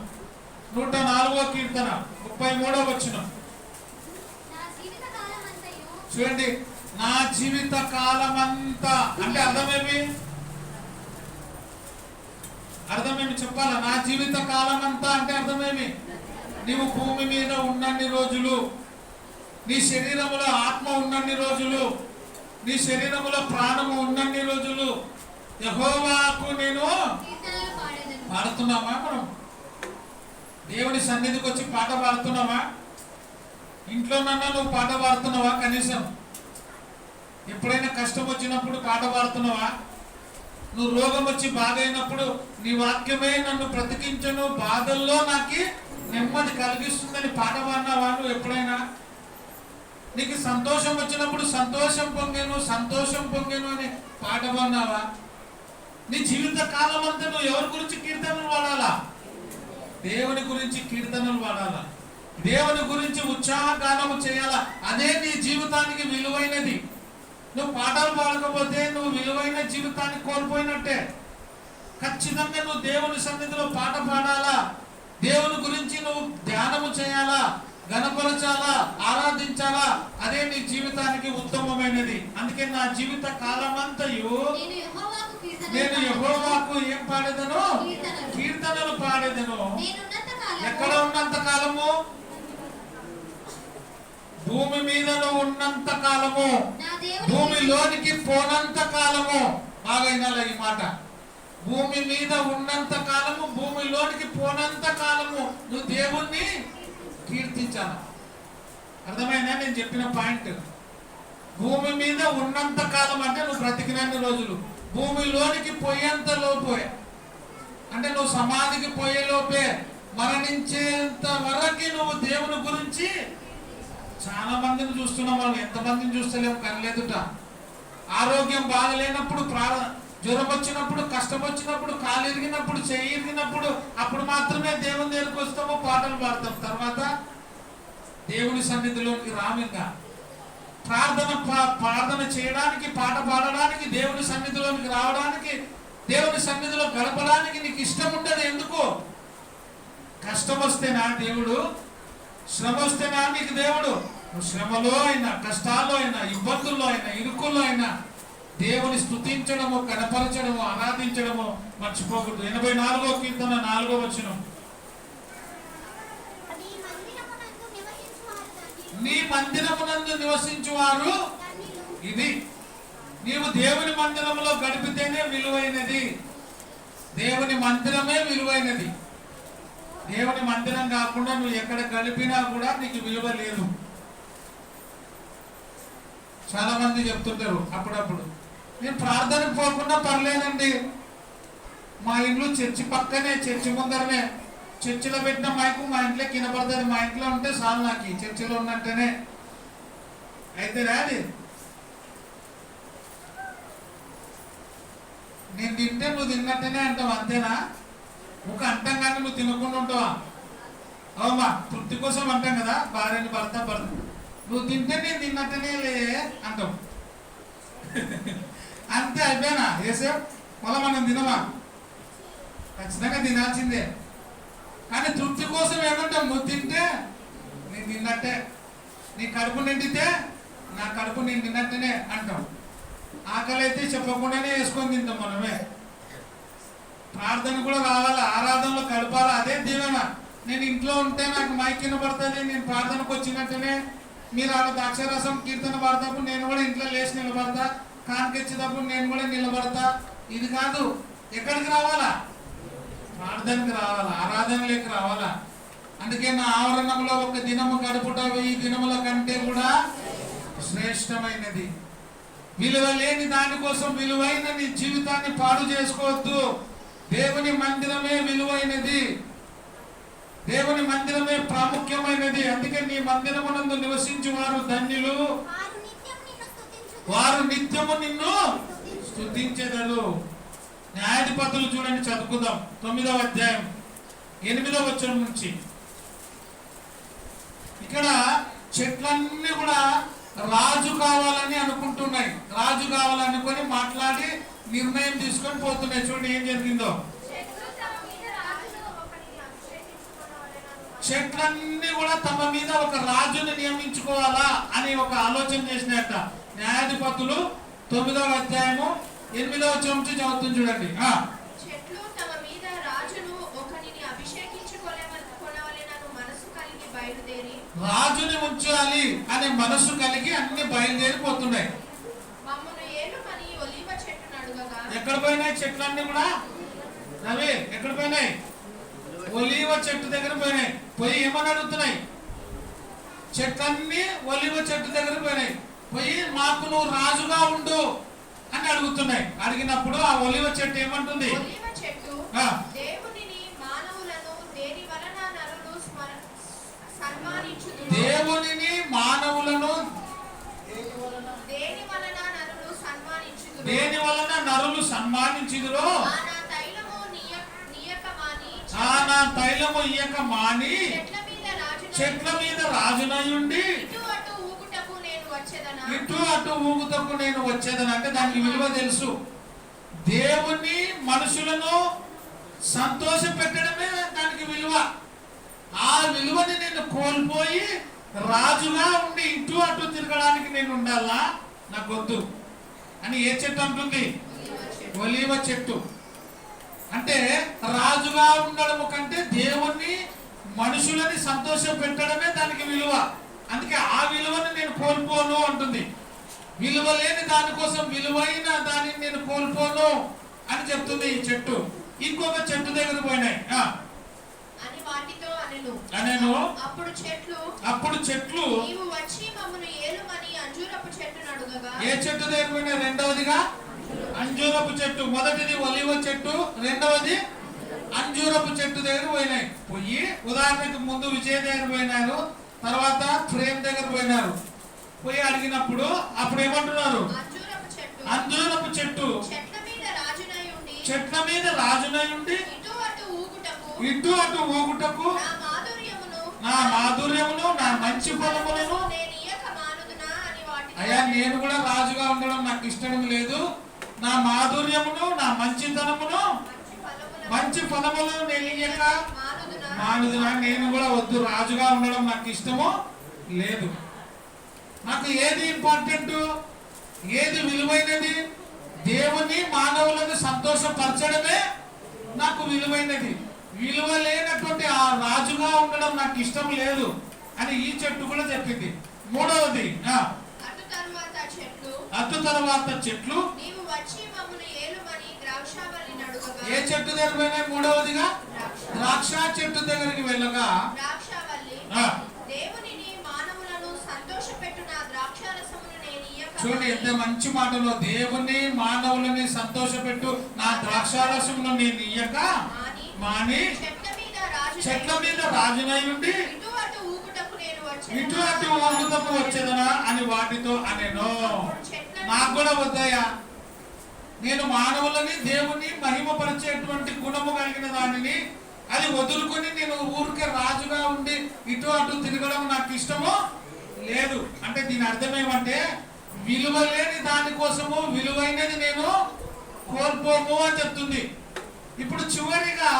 104వ కీర్తన 33వ వచనం చూడండి. నా జీవిత కాలమంతా అంటే అర్థమేమి చెప్పాలా? నా జీవిత కాలమంతా అంటే అర్థమేమి? నీవు భూమి మీద ఉన్నన్ని రోజులు, నీ శరీరములో ఆత్మ ఉన్నన్ని రోజులు, నీ శరీరములో ప్రాణము ఉన్నన్ని రోజులు యెహోవాకు నేను పాడుతున్నామా? మనం దేవుని సన్నిధికి వచ్చి పాట పాడుతున్నావా? ఇంట్లోనన్నా నువ్వు పాట పాడుతున్నావా? కనీసం ఎప్పుడైనా కష్టం వచ్చినప్పుడు పాట పాడుతున్నావా? నువ్వు రోగం వచ్చి బాధ అయినప్పుడు నీ వాక్యమే నన్ను బ్రతికించను, బాధల్లో నాకు నెమ్మది కలిగిస్తుందని పాట పాడినావా? నువ్వు ఎప్పుడైనా నీకు సంతోషం వచ్చినప్పుడు సంతోషం పొంగెను అని పాట పాడినావా? నీ జీవిత కాలం అంతా నువ్వు ఎవరి గురించి కీర్తనలు పాడాలా? దేవుని గురించి కీర్తనలు పాడాలా, దేవుని గురించి ఉత్సాహగానము చేయాలా. అదే నీ జీవితానికి విలువైనది. నువ్వు పాటలు పాడకపోతే నువ్వు విలువైన జీవితాన్ని కోల్పోయినట్టే. ఖచ్చితంగా నువ్వు దేవుని సన్నిధిలో పాట పాడాలా, దేవుని గురించి నువ్వు ధ్యానము చేయాలా, గణపరచాలా, ఆరాధించాలా. అదే నీ జీవితానికి ఉత్తమమైనది. అందుకే నా జీవిత కాలమంతయు నేను యెహోవాకు ఏం పాడేదను? కీర్తనలు పాడేదను. ఎక్కడ ఉన్నంత కాలము? భూమి మీద ఉన్నంత కాలము, భూమిలోనికి పోనంత కాలము. బాగా వినాలి ఈ మాట. భూమి మీద ఉన్నంత కాలము, భూమిలోనికి పోనంత కాలము నువ్వు దేవుణ్ణి కీర్తించాలి. అర్థమైనా నేను చెప్పిన పాయింట్? భూమి మీద ఉన్నంత కాలం అంటే నువ్వు బ్రతికినన్ని రోజులు, భూమిలోనికి పోయేంత లోపే అంటే నువ్వు సమాధికి పోయే లోపే, మరణించేంత వరకు నువ్వు దేవుని గురించి. చాలా మందిని చూస్తున్నాం మనం, ఎంతమందిని చూస్తలేము కనలేదుట. ఆరోగ్యం బాగలేనప్పుడు, జ్వరం వచ్చినప్పుడు, కష్టం వచ్చినప్పుడు, కాలు ఇరిగినప్పుడు, చెయ్యి ఇరిగినప్పుడు అప్పుడు మాత్రమే దేవుని దగ్గరికి వస్తాము, పాటలు పాడతాం. తర్వాత దేవుని సన్నిధిలోకి రామింగా. ప్రార్థన చేయడానికి, పాట పాడడానికి, దేవుని సన్నిధిలోనికి రావడానికి, దేవుని సన్నిధిలో గడపడానికి నీకు ఇష్టం ఉండదు. ఎందుకు? కష్టం వస్తేనా దేవుడు? శ్రమ వస్తేనా నీకు దేవుడు? శ్రమలో అయినా, కష్టాల్లో అయినా, ఇబ్బందుల్లో అయినా, ఇరుకుల్లో అయినా దేవుని స్తుతించడము, కనపరచడము, ఆరాధించడము మర్చిపోకూడదు. 84వ కీర్తన 4వ వచనం. నీ మందిరమునందు నివసించువారు ఇది. నీవు దేవుని మందిరంలో గడిపితేనే విలువైనది. దేవుని మందిరమే విలువైనది. దేవుని మందిరం కాకుండా నువ్వు ఎక్కడ గడిపినా కూడా నీకు విలువ లేదు. చాలా మంది చెప్తుంటారు అప్పుడప్పుడు, నేను ప్రార్థనకు పోకుండా పర్లేదండి, మా ఇల్లు చర్చి పక్కనే, చర్చి ముందరనే, చర్చిలో పెట్టిన మైకు మా ఇంట్లో కినపడుతుంది, మా ఇంట్లో ఉంటే చాలు నాకు, చర్చిలో ఉన్నట్టేనే. అయితే రాది, నేను తింటే నువ్వు తిన్నట్టేనే అంటావు, అంతేనా? ఒక అంటాం కానీ నువ్వు తినకుండా ఉంటావా? అవమ్మా, తృప్తి కోసం అంటాం కదా, భార్యని భర్త, నువ్వు తింటే నేను తిన్నట్టనే లే అంటావు. అంతే, అయిపోయినా వేసే మళ్ళీ మనం తినమా? ఖచ్చితంగా తినాల్సిందే. కానీ తృప్తి కోసం ఏమంటాం? నువ్వు తింటే నేను తిన్నట్టే, నీ కడుపు నిండితే నా కడుపు నేను తిన్నట్టనే అంటాం. ఆకలి అయితే చెప్పకుండానే వేసుకొని తింటాం మనమే. ప్రార్థన కూడా రావాలా, ఆరాధనలో గడపాలా, అదే దీవెన. నేను ఇంట్లో ఉంటే నాకు మైక్ వినబడుతుంది, నేను ప్రార్థనకు వచ్చినట్టునే. మీరు ఆడ ద్రాక్షారసం కీర్తన పాడేటప్పుడు నేను కూడా ఇంట్లో లేచి నిలబడతా, కానికెచ్చేటప్పుడు నేను కూడా నిలబడతా. ఇది కాదు. ఎక్కడికి రావాలా? ప్రార్థనకి రావాలా, ఆరాధనలోకి రావాలా. అందుకే నా ఆవరణంలో ఒక దినము గడుపుట 1000 దినముల కంటే కూడా శ్రేష్టమైనది. విలువ లేని దానికోసం విలువైన నీ జీవితాన్ని పాడు చేసుకోవద్దు. దేవుని మందిరమే విలువైనది, దేవుని మందిరమే ప్రాముఖ్యమైనది. అందుకే నీ మందిరమునందు నివసించు వారు ధన్యులు, వారు నిత్యము నిన్ను స్తుతించెదరు. న్యాయ న్యాయాధిపతులు చూడండి, చదువుకుందాం 9వ అధ్యాయం 8వ వచనం నుంచి. ఇక్కడ చెట్లన్నీ కూడా రాజు కావాలని అనుకుంటున్నాయి, రాజు కావాలనుకొని మాట్లాడి నిర్ణయం తీసుకొని పోతున్నాయి. చూడండి ఏం జరిగిందో. చెట్లన్నీ కూడా తమ మీద ఒక రాజుని నియమించుకోవాలా అని ఒక ఆలోచన చేసినట్ట. న్యాయాధిపతులు 9వ అధ్యాయము 8వ వచనం నుంచి చదువుతుంది చూడండి. చెట్లు తమ మీద రాజును ఒకనిని అభిషేకించుకొనవలెనను మనసు కలిగి బయలుదేరి, రాజుని ఉంచాలి అనే మనసు కలిగి అన్ని బయలుదేరిపోతున్నాయి. మమ్మను ఏలుమని ఒలీవ చెట్టును అడుగగా, ఎక్కడ పోయినాయి చెట్లన్నీ కూడా? రవి ఎక్కడ పోయినాయి? ఒలీవ చెట్టు దగ్గర పోయినాయి. పోయి ఏమని అడుగుతున్నాయి? చెట్లన్నీ ఒలీవ చెట్టు దగ్గర పోయినాయి. పోయి మాకు నువ్వు రాజుగా ఉండు అని అడుగుతున్నాయి. అడిగినప్పుడు ఆ ఒలీవ చెట్టు ఏమంటుంది? ఒలీవ చెట్టు దేవునిని మానవులను దేని వలన నరులు సన్మానించుదురో, దేవునిని మానవులను దేని వలన నరులు సన్మానించుదురో, దేని వలన నరులు సన్మానించుదురో నా తైలము ఇయ్యక మాని చెట్ల మీద రాజునయుండి ఇటు అటు ఊగుటకు నేను వచ్చేదన. అంటే దానికి విలువ తెలుసు. దేవుని మనుషులను సంతోష పెట్టడమే దానికి విలువ. ఆ విలువని నేను కోల్పోయి రాజుగా ఉండి ఇటు అటు తిరగడానికి నేను ఉండాలా? నాకు వద్దు అని ఏ చెట్టు అంటుంది? ఒలీవ చెట్టు. అంటే రాజుగా ఉండడము కంటే దేవుణ్ణి మనుషులని సంతోష పెట్టడమే దానికి విలువ. అందుకే ఆ విలువని నేను కోల్పోను అంటుంది. విలువ లేని దానికోసం విలువైన దానిని నేను కోల్పోను అని చెప్తుంది ఈ చెట్టు. ఇంకొక చెట్టు దగ్గర పోయినాయి అని వాటితో అనేను. అప్పుడు చెట్లు నీవు వచ్చి మమ్మను ఏలుమని అంజూరపు చెట్టును అడుగగా, ఏ చెట్టు దగ్గర పోయినాయి? రెండవదిగా అంజూరపు చెట్టు. మొదటిది ఒలీవ చెట్టు, రెండవది అంజూరపు చెట్టు దగ్గర పోయినాయి. పోయి ఉదాహరణకు ముందు విజయ్ దగ్గర పోయినారు, తర్వాత ఫ్రేమ్ దగ్గర పోయినారు. పోయి అడిగినప్పుడు అప్పుడు ఏమంటున్నారు? అంజూరపు చెట్టు చెట్ల మీద రాజునై ఉండి ఇటు అటు ఊగుటకు నా మాధుర్యమును నా మంచి ఫలములను, అయ్యా నేను కూడా రాజుగా ఉండడం నాకు ఇష్టం లేదు, నా మాధుర్యమును నా మంచితనమును మంచి ఫలములను నేను ఇయ్యక మానుదునా. నేను కూడా వద్దు, రాజుగా ఉండడం నాకు ఇష్టము లేదు. నాకు ఏది ఇంపార్టెంట్, ఏది విలువైనది? దేవుని మానవులను సంతోషపరచడమే నాకు విలువైనది. విలువ లేనటువంటి ఆ రాజుగా ఉండడం నాకు ఇష్టం లేదు అని ఈ చెట్టు కూడా చెప్పింది. మూడవది అటు తర్వాత చెట్లు ఏ చెట్టు దగ్గర పోయినా? మూడవదిగా ద్రాక్ష చెట్టు దగ్గరికి వెళ్ళగా చూడండి ఎంత మంచి మాటలో, దేవుని మానవులని సంతోషపెట్టు నా ద్రాక్షారసమును నేను ఇయ్యక మాని చెట్ల మీద రాజునై ఉండి ఇటు అటు ఊగుటకు వచ్చేదనా అని వాటితో అనేను. నాకు కూడా వద్దయ్యా, నేను మానవులని దేవుని మహిమపరిచేటువంటి గుణము కలిగిన దానిని అది వదులుకొని నేను ఊరికే రాజుగా ఉండి ఇటు అటు తిరగడం నాకు ఇష్టము లేదు. అంటే దీని అర్థం ఏమంటే విలువ లేని దానికోసము విలువైనది నేను కోల్పోము అని చెప్తుంది. ఇప్పుడు చివరిగా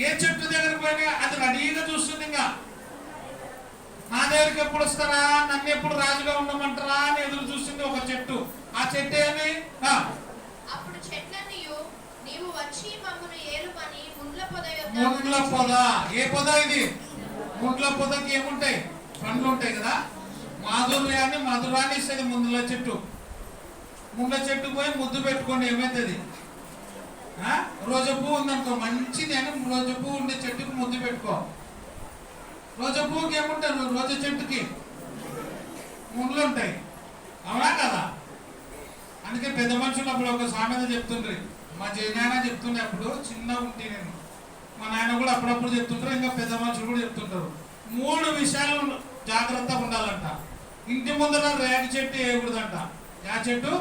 ఏ చెట్టు దగ్గరికి పోయినా అది రెడీగా చూస్తుంది. ఇంకా నా దగ్గరికి ఎప్పుడు వస్తారా, నన్ను ఎప్పుడు రాజుగా ఉండమంటారా అని ఎదురు చూస్తుంది ఒక చెట్టు. ఆ చెట్టు ఏమి? ముండ్ల పొద. ఏ పొద ఇది? ముండ్ల పొదకి ఏముంటాయి? పండ్లు ఉంటాయి కదా. మధురాన్ని ఇస్తుంది ముందుల చెట్టు. ముండ్ల చెట్టు పోయి ముద్దు పెట్టుకోండి, ఏమైతుంది? రోజా పువ్వు ఉందనుకో, మంచిది అని రోజా పువ్వు ఉండే చెట్టుకు ముద్దు పెట్టుకో. రోజా పువ్వుకి ఏముంటారు? రోజా చెట్టుకి ముండ్లు ఉంటాయి, అవునా కదా? అందుకే పెద్ద మనుషులు అప్పుడు ఒక సామెత చెప్తుండ్రి. మా జయనాయన చెప్తుండే అప్పుడు చిన్నగా ఉంటే నేను, మా నాయన కూడా అప్పుడప్పుడు చెప్తుంటారు, ఇంకా పెద్ద మనుషులు కూడా చెప్తుంటారు. 3 విషయాలు జాగ్రత్తగా ఉండాలంట. ఇంటి ముందర రేగి చెట్టు వేయకూడదంట. ఆ చెట్టు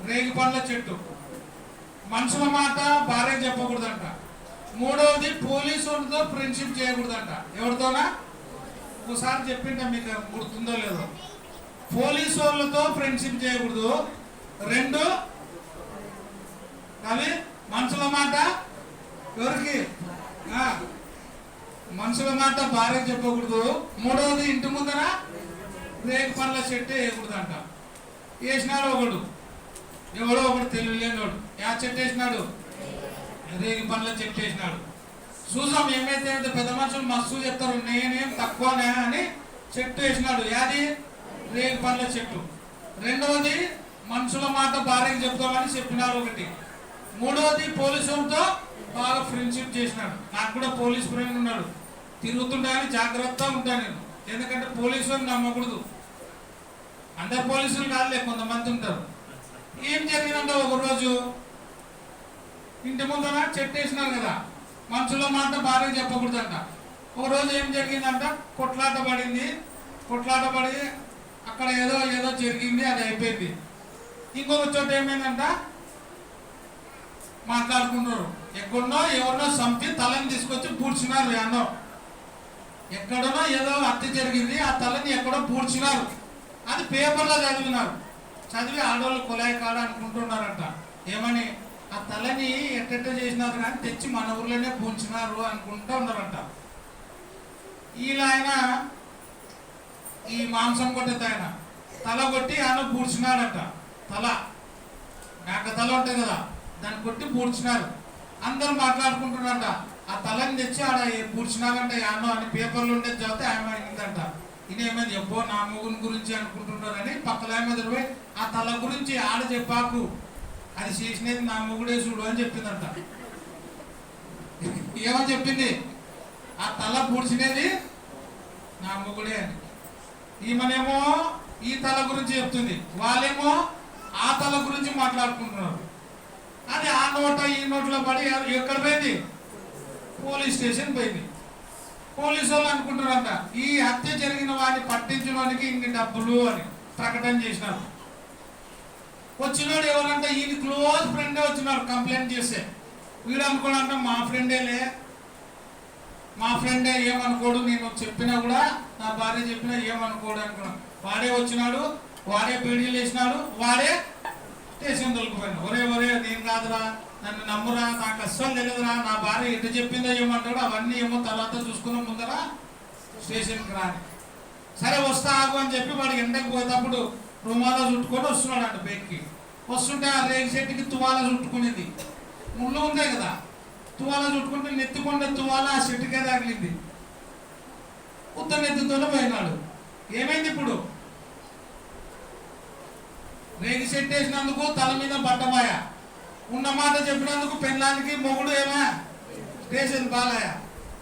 రేగి పండ్ల చెట్టు. మనుషుల మాట భార్య చెప్పకూడదంట. మూడవది పోలీసులతో ఫ్రెండ్షిప్ చేయకూడదంట. ఎవరితోనా? ఒకసారి చెప్పింట, మీకు గుర్తుందో లేదో. పోలీసు వాళ్ళతో ఫ్రెండ్షిప్ చేయకూడదు. రెండు, అవి మనుషుల మాట ఎవరికి? మనుషుల మాట భార్య చెప్పకూడదు. మూడవది ఇంటి ముందర రేగు పండ్ల చెట్టు వేయకూడదంట. వేసినాడు ఒకడు, ఎవడో ఒకడు తెలియలేనోడు. యా చెట్టు వేసినాడు? రేగి పండ్ల చెట్టు వేసినాడు. చూసాం ఏమైతే పెద్ద మనుషులు మస్తు చెప్తారు, నేనేం తక్కువనే అని చెట్టు వేసినాడు. యాది? రేగి పండ్ల చెట్టు. రెండవది మనుషుల మాట భార్యకి చెప్తామని చెప్పినారు ఒకటి. మూడవది పోలీసులతో బాగా ఫ్రెండ్షిప్ చేసినాడు. నాకు కూడా పోలీస్ ఫ్రెండ్ ఉన్నాడు. తిరుగుతుంటా అని జాగ్రత్తగా ఉంటాను నేను, ఎందుకంటే పోలీసులను నమ్మకూడదు. అందరు పోలీసులు కాదులే, కొంతమంది ఉంటారు. ఏం జరిగిందంటే ఒకరోజు ఇంటి ముందర చెట్టు వేసినారు కదా, మనుషుల మాట భార్య చెప్పకూడదంట. ఒకరోజు ఏం జరిగిందంట, కొట్లాట పడింది. కొట్లాట పడి అక్కడ ఏదో ఏదో జరిగింది, అది అయిపోయింది. ఇంకొక చోట ఏమైందంట, మాట్లాడుకుంటారు. ఎక్కడనో ఎవరినో చంపి తలని తీసుకొచ్చి పూడ్చినారు. అన్నో ఎక్కడనో ఏదో హత్య జరిగింది, ఆ తలని ఎక్కడో పూడ్చినారు. అది పేపర్లో చదివినారు. చదివి ఆడవాళ్ళు కొలాయి కాడ అనుకుంటున్నారంట. ఏమని? ఆ తలని ఎట్టెట్ట చేసినారు కానీ తెచ్చి మన ఊర్లోనే పూడ్చినారు అనుకుంటూ ఉన్నారంట. ఆయన ఈ మాంసం కొట్టేది ఆయన తల కొట్టి ఆయన పూడ్చినాడంట. తల మేక తల ఉంటుంది కదా, దాన్ని కొట్టి పూడ్చినారు. అందరూ మాట్లాడుకుంటున్నారంట. ఆ తలని తెచ్చి ఆడ పూడ్చినారంట యానో అని పేపర్లు ఉండేది చదివితే ఆమె అయిందంట. ఇదేమైంది, ఎబ్బో నా మొగుని గురించి అనుకుంటున్నారని పక్కల ఆమె పోయి ఆ తల గురించి ఆడ చెప్పాకు, అది చేసినది నా మొగుడే చూడు అని చెప్పిందంట. ఏమని చెప్పింది? ఆ తల పూడ్చినది నా మొగుడే అని. ఈమెనేమో ఈ తల గురించి చెప్తుంది, వాళ్ళేమో ఆ తల గురించి మాట్లాడుకుంటున్నారు. అది ఆ నోట ఈ నోట్లో పడి ఎక్కడ పోయింది? పోలీస్ స్టేషన్ పోయింది. పోలీసు వాళ్ళు అనుకుంటారంట ఈ హత్య జరిగిన వాడిని పట్టించడానికి ఇన్ని డబ్బులు అని ప్రకటన చేసినారు. వచ్చినాడు ఎవరంటే ఈయన క్లోజ్ ఫ్రెండే వచ్చినాడు కంప్లైంట్ చేస్తే. వీడు అనుకోడంట మా ఫ్రెండేలే, మా ఫ్రెండే ఏమనుకోడు, నేను చెప్పినా కూడా నా భార్య చెప్పినా ఏమనుకోడు అనుకున్నాడు. వాడే వచ్చినాడు, వాడే పీడీలు వేసినాడు, వాడే స్టేషన్ దొరికిపోయాడు. ఒరే ఒరే నేను కాదురా, నన్ను నమ్మురా, నాకు అస్సలు తెలియదురా, నా భార్య ఎటు చెప్పిందో ఏమంటాడు, అవన్నీ ఏమో తర్వాత చూసుకున్న ముందర స్టేషన్కి రాని. సరే వస్తా ఆగు అని చెప్పి వాడు ఎండకు పోయేటప్పుడు రుమాలా చుట్టుకొని వస్తున్నాడు అంట. బైక్కి వస్తుంటే ఆ రేగి చెట్టుకి తువాలా చుట్టుకునేది, ముళ్ళు ఉంటాయి కదా, తువాలా చుట్టుకుంటే నెత్తికొండ తువాలా ఆ చెట్టుకే తగిలింది. ఉత్త నెత్తితోనే పోయినాడు. ఏమైంది ఇప్పుడు? రేగి చెట్టు వేసినందుకు తల మీద బట్టమాయ, ఉన్న మాట చెప్పినందుకు పెళ్ళానికి మొగుడు ఏమా స్టేషన్ బాలయ్య,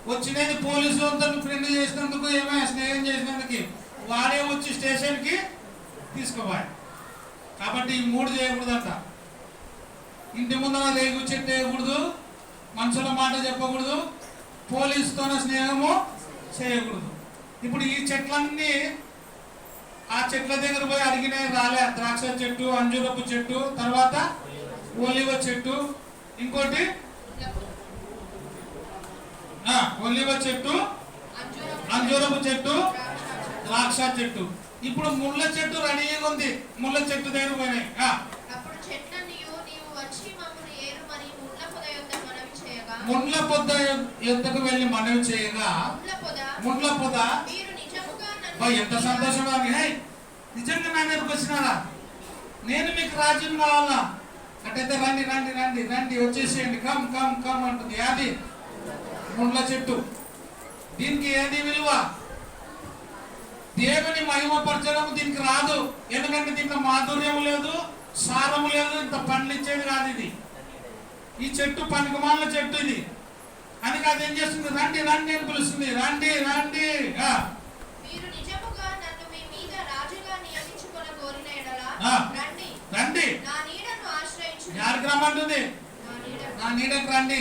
వచ్చినది పోలీసులతో ఫ్రెండ్ చేసినందుకు ఏమా స్నేహం చేసినందుకు వాడే వచ్చి స్టేషన్కి తీసుకుపోయా. కాబట్టి ఈ మూడు చేయకూడదంట. ఇంటి ముందర రేగు చెట్టు వేయకూడదు, మనుషుల మాట చెప్పకూడదు, పోలీసుతోనే స్నేహము చేయకూడదు. ఇప్పుడు ఈ చెట్లన్నీ ఆ చెట్ల దగ్గర పోయి అడిగినాయి రాలే. ద్రాక్ష చెట్టు, అంజూరపు చెట్టు, తర్వాత ఒలివ చెట్టు, ఇంకోటి ఒలివ చెట్టు, అంజూరపు చెట్టు, ద్రాక్ష చెట్టు. ఇప్పుడు ముళ్ళ చెట్టు రెడీగా ఉంది. ముళ్ళ చెట్టు దగ్గర పోయినాయి. ముండ్ల పొద యొద్దకు వెళ్ళి మనవి చేయగా, ముండ్ల పొద ఎంత సంతోషం అని, నిజంగా నా దగ్గరకు వచ్చినారా, నేను మీకు రాజ్యం కావాలా అట్టయితే రండి రండి రండి రండి వచ్చేసేయండి, కమ్ కమ్ కమ్ అంటుంది. ఏది? ముండ్ల చెట్టు. దీనికి ఏది విలువ? దేవుని మహిమపరచడం దీనికి రాదు. ఎందుకంటే దీంట్లో మాధుర్యం లేదు, సారము లేదు, ఇంత పండ్లు ఇచ్చేది కాదు ఇది. ఈ చెట్టు పనికిమాల చెట్టు ఇది. అని కాదు ఏం చేస్తుంది? రండి రండి అని పిలుస్తుంది. రండి రండి. రండి యారికి రమ్మంటుంది? నా నీడకు రండి.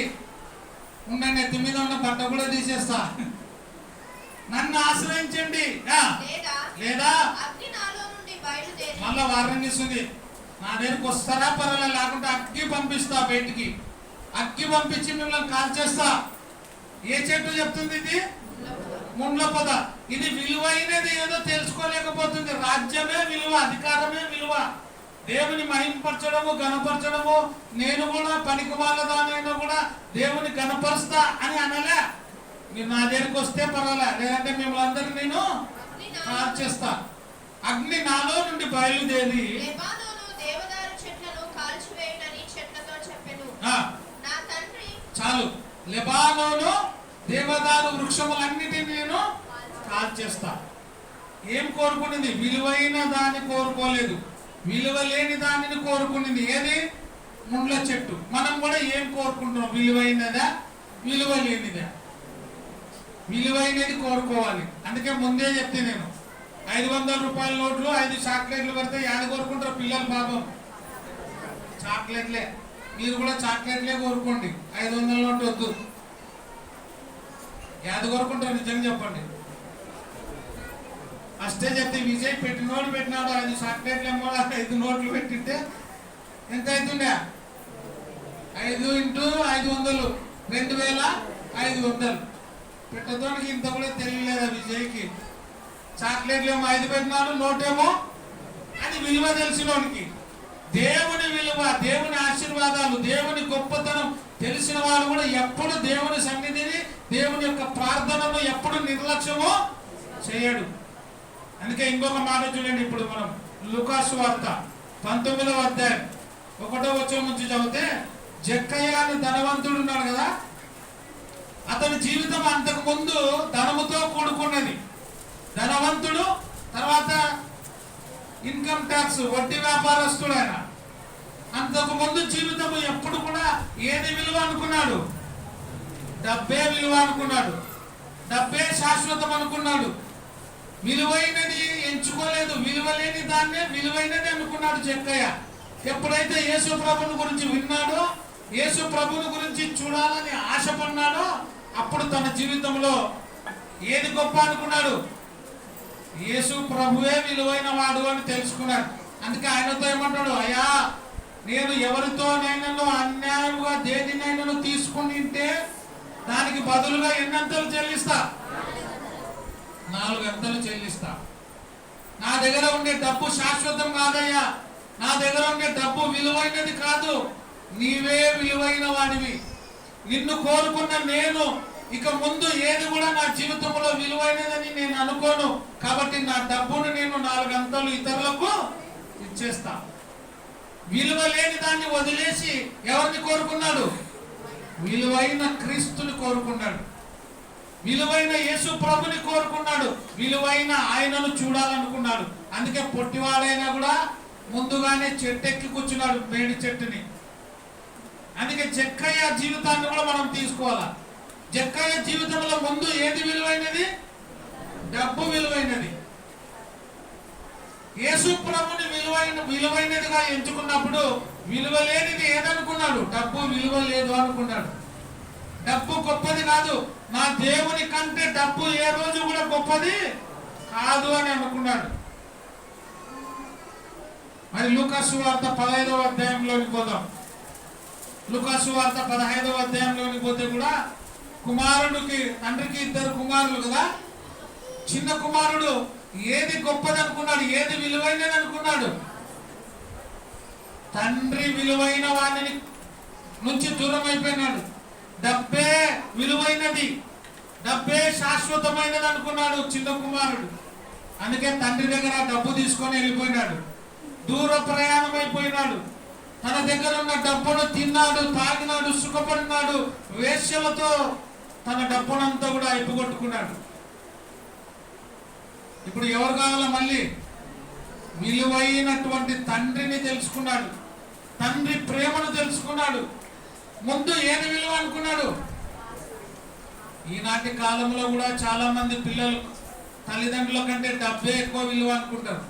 ఉండే నెత్తి మీద ఉన్న బట్ట కూడా తీసేస్తా. నన్ను ఆశ్రయించండి, లేదా మళ్ళా వార్నింగ్ ఇస్తుంది. నా దగ్గరికి వస్తారా పర్వాలేదు, లేకుంటే అగ్గి పంపిస్తా బయటికి. అగ్గి పంపించి మిమ్మల్ని కాల్చేస్తా. ఏ చెట్టు చెప్తుంది ఇది? ముండ్ల పొద. ఇది విలువైనది ఏదో తెలుసుకోలేకపోతుంది. రాజ్యమే విలువ, అధికారమే విలువ. దేవుని మహింపరచడము, గణపరచడము. నేను కూడా పనికిమాలదానైనా కూడా దేవుని గణపరుస్తా అని అనలే. మీరు నా దగ్గరికి వస్తే పర్వాలే, లేదంటే మిమ్మల్ని అందరినీ నేను కాల్చేస్తా. అగ్ని నాలో నుండి బయలుదేరి లెబానోను దేవదారు చెట్లను కాల్చివేయునని చెట్లతో చెప్పెను. నా తండ్రి చాలు. లెబానోను దేవదారు వృక్షములన్నిటిని నేను కాల్చేస్తా. ఏం కోరుకునింది? విలువైన దాన్ని కోరుకోలేదు, విలువ లేని దానిని కోరుకునింది. ఏది? ముండ్ల చెట్టు. మనం కూడా ఏం కోరుకుంటున్నాం? విలువైనదా, విలువ లేనిదా? విలువైనది కోరుకోవాలి. అందుకే ముందే చెప్తే నేను 500 రూపాయల నోట్లు 5 చాక్లెట్లు పడితే యాడ కోరుకుంటారు పిల్లలు? పాపం చాక్లెట్లే. మీరు కూడా చాక్లెట్లే కోరుకోండి, 500 నోటు వద్దు. యాద కోరుకుంటారు నిజంగా చెప్పండి. అష్టే చెప్తే విజయ్ పెట్టినోడు పెట్టినాడు 5 చాక్లెట్లు ఏమో 5 నోట్లు పెట్టింటే ఎంత అవుతుండే? 5 × 500 2500. పెట్టడానికి ఇంత కూడా తెలియలేదా విజయ్కి? చాక్లెట్లు ఏమో 5 పెట్టినాడు, నోటేమో. అది విలువ తెలిసినోనికి. దేవుని విలువ, దేవుని ఆశీర్వాదాలు, దేవుని గొప్పతనం తెలిసిన వాడు కూడా ఎప్పుడు దేవుని సన్నిధిని, దేవుని యొక్క ప్రార్థనను ఎప్పుడు నిర్లక్ష్యము చేయడు. అందుకే ఇంకొక మాట చూడండి. ఇప్పుడు మనం లూకాసు వార్త 19వ అధ్యాయం 1వ వచనం నుంచి చదివితే, జక్కయ్య అని ధనవంతుడు ఉన్నాడు కదా, అతని జీవితం అంతకు ముందు ధనముతో కూడుకున్నది. ధనవంతుడు, తర్వాత ఇన్కమ్ ట్యాక్స్ వడ్డీ వ్యాపారస్తుడు. ఆయన అంతకు ముందు జీవితము ఎప్పుడు కూడా ఏది విలువ అనుకున్నాడు? డబ్బే విలువ అనుకున్నాడు. డబ్బే శాశ్వతం అనుకున్నాడు. విలువైనది ఎంచుకోలేదు, విలువ లేని దాన్నే విలువైనది అనుకున్నాడు జక్కయ్య. ఎప్పుడైతే యేసు ప్రభుని గురించి విన్నాడో, యేసు ప్రభుని గురించి చూడాలని ఆశపడినాడో, అప్పుడు తన జీవితంలో ఏది గొప్ప అనుకున్నాడు? యేసు ప్రభువే విలువైన వాడు అని తెలుసుకున్నాడు. అందుకే ఆయనతో ఏమంటాడు? అయ్యా, నేను ఎవరితోనైనా అన్యాయంగా దేనినైనా తీసుకుని ఉంటే దానికి బదులుగా ఎన్నంతలు చెల్లిస్తా? 4 అంతలు చెల్లిస్తా. నా దగ్గర ఉండే డబ్బు శాశ్వతం కాదయ్యా, నా దగ్గర ఉండే డబ్బు విలువైనది కాదు, నీవే విలువైన వాడివి. నిన్ను కోరుకున్న నేను ఇక ముందు ఏది కూడా నా జీవితంలో విలువైనదని నేను అనుకోను. కాబట్టి నా డబ్బును నేను 4 అంతలు ఇతరులకు ఇచ్చేస్తా. విలువ లేని దాన్ని వదిలేసి ఎవరిని కోరుకున్నాడు? విలువైన క్రీస్తుని కోరుకున్నాడు, విలువైన యేసు ప్రభుని కోరుకున్నాడు, విలువైన ఆయనను చూడాలనుకున్నాడు. అందుకే పొట్టివాడైనా కూడా ముందుగానే చెట్టెక్కి కూర్చున్నాడు, మేడి చెట్టుని. అందుకే జక్కయ్య జీవితాన్ని కూడా మనం తీసుకోవాలా. జక్కయ్య జీవితంలో ముందు ఏది విలువైనది? డబ్బు విలువైనది. యేసు ప్రభుని విలువైనదిగా ఎంచుకున్నప్పుడు విలువ లేనిది ఏదనుకున్నాడు? డబ్బు విలువ లేదు అనుకున్నాడు. డబ్బు గొప్పది కాదు, నా దేవుని కంటే డబ్బు ఏ రోజు కూడా గొప్పది కాదు అని అనుకున్నాడు. మరి లూకాసు వార్త 15వ అధ్యాయంలోకి పోదాం. లూకాసు వార్త 15వ అధ్యాయంలోకి పోతే కూడా కుమారుడికి, తండ్రికి 2 కుమారులు కదా. చిన్న కుమారుడు ఏది గొప్పది అనుకున్నాడు? ఏది విలువైనది అనుకున్నాడు? తండ్రి విలువైన వాడిని నుంచి దూరం అయిపోయినాడు. డబ్బే విలువైనది, డబ్బే శాశ్వతమైనది అనుకున్నాడు చిన్న కుమారుడు. అందుకే తండ్రి దగ్గర డబ్బు తీసుకొని వెళ్ళిపోయినాడు, దూర ప్రయాణం అయిపోయినాడు. తన దగ్గర ఉన్న డబ్బును తిన్నాడు, తాగినాడు, సుఖపడినాడు, వేశ్యలతో తన డబ్బునంతా కూడా అయిపోగొట్టుకున్నాడు. ఇప్పుడు ఎవరు కావాలా? మళ్ళీ విలువైనటువంటి తండ్రిని తెలుసుకున్నాడు, తండ్రి ప్రేమను తెలుసుకున్నాడు. ముందు ఏది విలువ అనుకున్నాడు? ఈనాటి కాలంలో కూడా చాలా మంది పిల్లలు తల్లిదండ్రుల కంటే డబ్బే ఎక్కువ విలువ అనుకుంటారు,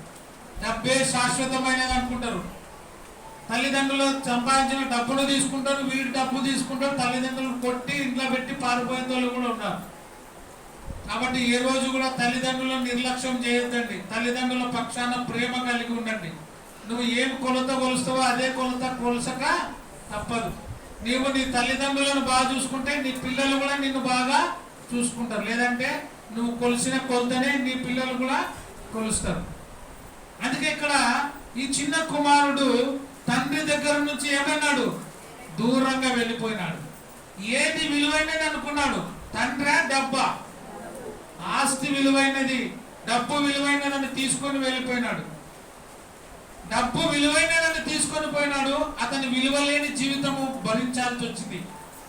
డబ్బే శాశ్వతమైనది అనుకుంటారు. తల్లిదండ్రులు సంపాదించిన డబ్బును తీసుకుంటారు, వీడి డబ్బు తీసుకుంటారు, తల్లిదండ్రులు కొట్టి ఇంట్లో పెట్టి పారిపోయిన వాళ్ళు కూడా ఉన్నారు. కాబట్టి ఏ రోజు కూడా తల్లిదండ్రులను నిర్లక్ష్యం చేయొద్దండి. తల్లిదండ్రుల పక్షాన ప్రేమ కలిగి ఉండండి. నువ్వు ఏం కొలత కొలుస్తావో అదే కొలత కొలసక తప్పదు. నీవు నీ తల్లిదండ్రులను బాగా చూసుకుంటే నీ పిల్లలు కూడా నిన్ను బాగా చూసుకుంటారు. లేదంటే నువ్వు కొలిసిన కొలతనే నీ పిల్లలు కూడా కొలుస్తారు. అందుకే ఇక్కడ ఈ చిన్న కుమారుడు తండ్రి దగ్గర నుంచి ఏమన్నాడు? దూరంగా వెళ్ళిపోయినాడు. ఏది విలువైనది అనుకున్నాడు? తండ్రి డబ్బా, ఆస్తి విలువైనది, డబ్బు విలువైనదని తీసుకొని వెళ్ళిపోయినాడు. డబ్బు విలువైనదని తీసుకొని పోయినాడు. అతని విలువ లేని జీవితము భరించాల్సి వచ్చింది.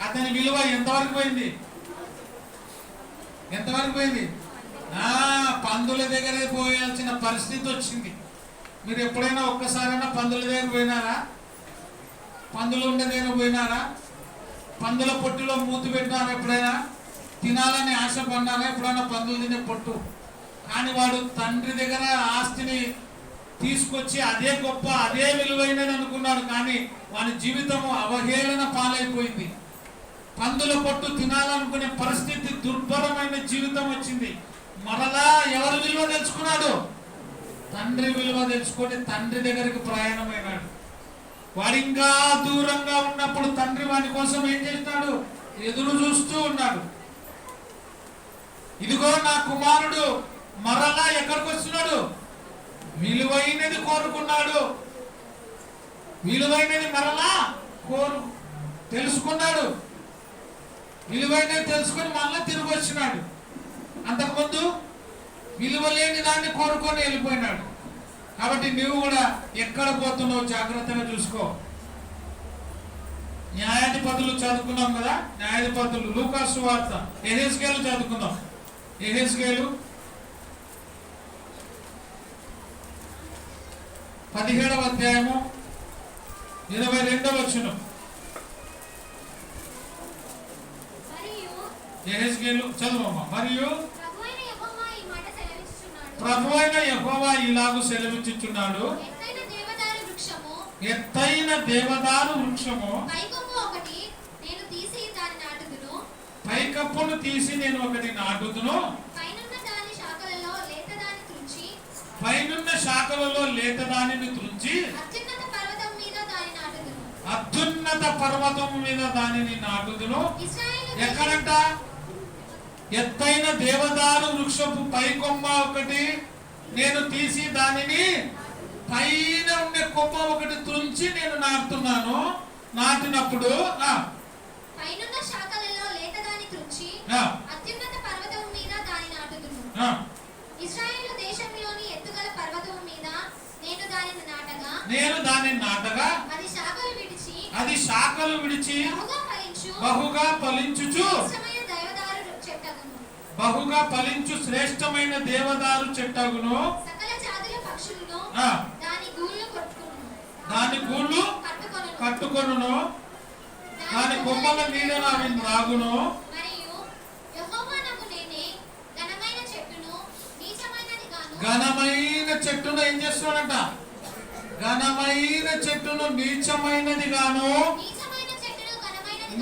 అతని విలువ ఎంతవరకు పోయింది? ఎంతవరకు పోయింది? పందుల దగ్గరే పోయాల్సిన పరిస్థితి వచ్చింది. మీరు ఎప్పుడైనా ఒక్కసారైనా పందుల దగ్గర పోయినారా? పందులు ఉండే దగ్గర పోయినారా? పందుల పొట్టులో మూతి పెట్టినారా? ఎప్పుడైనా తినాలని ఆశ పడినారా? ఎప్పుడైనా పందులు తినే పొట్టు? కానీ వాడు తండ్రి దగ్గర ఆస్తిని తీసుకొచ్చి అదే గొప్ప, అదే విలువైనది అనుకున్నాడు. కానీ వాని జీవితము అవహేళన పాలైపోయింది. పందుల పొట్టు తినాలనుకునే పరిస్థితి, దుర్భరమైన జీవితం వచ్చింది. మరలా ఎవరి విలువ తెలుసుకున్నాడు? తండ్రి విలువ తెలుసుకొని తండ్రి దగ్గరికి ప్రయాణమైనాడు. వాడు ఇంకా దూరంగా ఉన్నప్పుడు తండ్రి వాడి కోసం ఏం చేసినాడు? ఎదురు చూస్తూ ఉన్నాడు. ఇదిగో నా కుమారుడు మరలా ఎక్కడికి వస్తున్నాడు? విలువైనది కోరుకున్నాడు. విలువైనది మరలా తెలుసుకున్నాడు. విలువైనది తెలుసుకొని మళ్ళా తిరిగి వచ్చినాడు. అంతకుముందు విలువ లేని దాన్ని కోరుకొని వెళ్ళిపోయినాడు. కాబట్టి నువ్వు కూడా ఎక్కడ పోతున్నావు జాగ్రత్తగా చూసుకో. న్యాయాధిపతులు చదువుకున్నాం కదా, న్యాయాధిపతులు, లూకాసు సువార్త, యెహెజ్కేలు చదువుకుందాం. యెహెజ్కేలు 17వ అధ్యాయము 22వ వచనం. యెహెజ్కేలు చదువమ్మా. మరియు ప్రభువైన యెహోవా ఇలాగు సెలవిచ్చుచున్నాడు, ఎత్తైన దేవదారు వృక్షము పైకప్పును తీసి నేను ఒకటి నాటుదును, పైనున్న శాఖలలో లేత దానిని త్రుంచి అత్యున్నత పర్వతం మీద దానిని నాటుదును. ఎక్కడంట? ఎత్తైన దేవదారు వృక్షపు పైకొమ్మ ఒకటి నేను తీసి దానిని పైన ఉండే కొమ్మ ఒకటి త్రుంచి నేను నాటుతున్నాను. నాటినప్పుడు అత్యున్నత పర్వతం మీద దాని నాటుదును. ఇశ్రాయేలు దేశంలోని ఎత్తుగల పర్వతం మీద నేను దానిని నాటగా అది శాఖలు విడిచి బహుగా ఫలించుచు బహుగా ఫలించు శ్రేష్టమైన దేవదారు చెట్టగును. దాని గూళ్ళు కట్టుకొనును, దాని కొమ్మల నీడన అవి రాగును. ఘనమైన చెట్టును ఏం చేస్తున్నాడంట? ఘనమైన చెట్టును నీచమైనది గాను,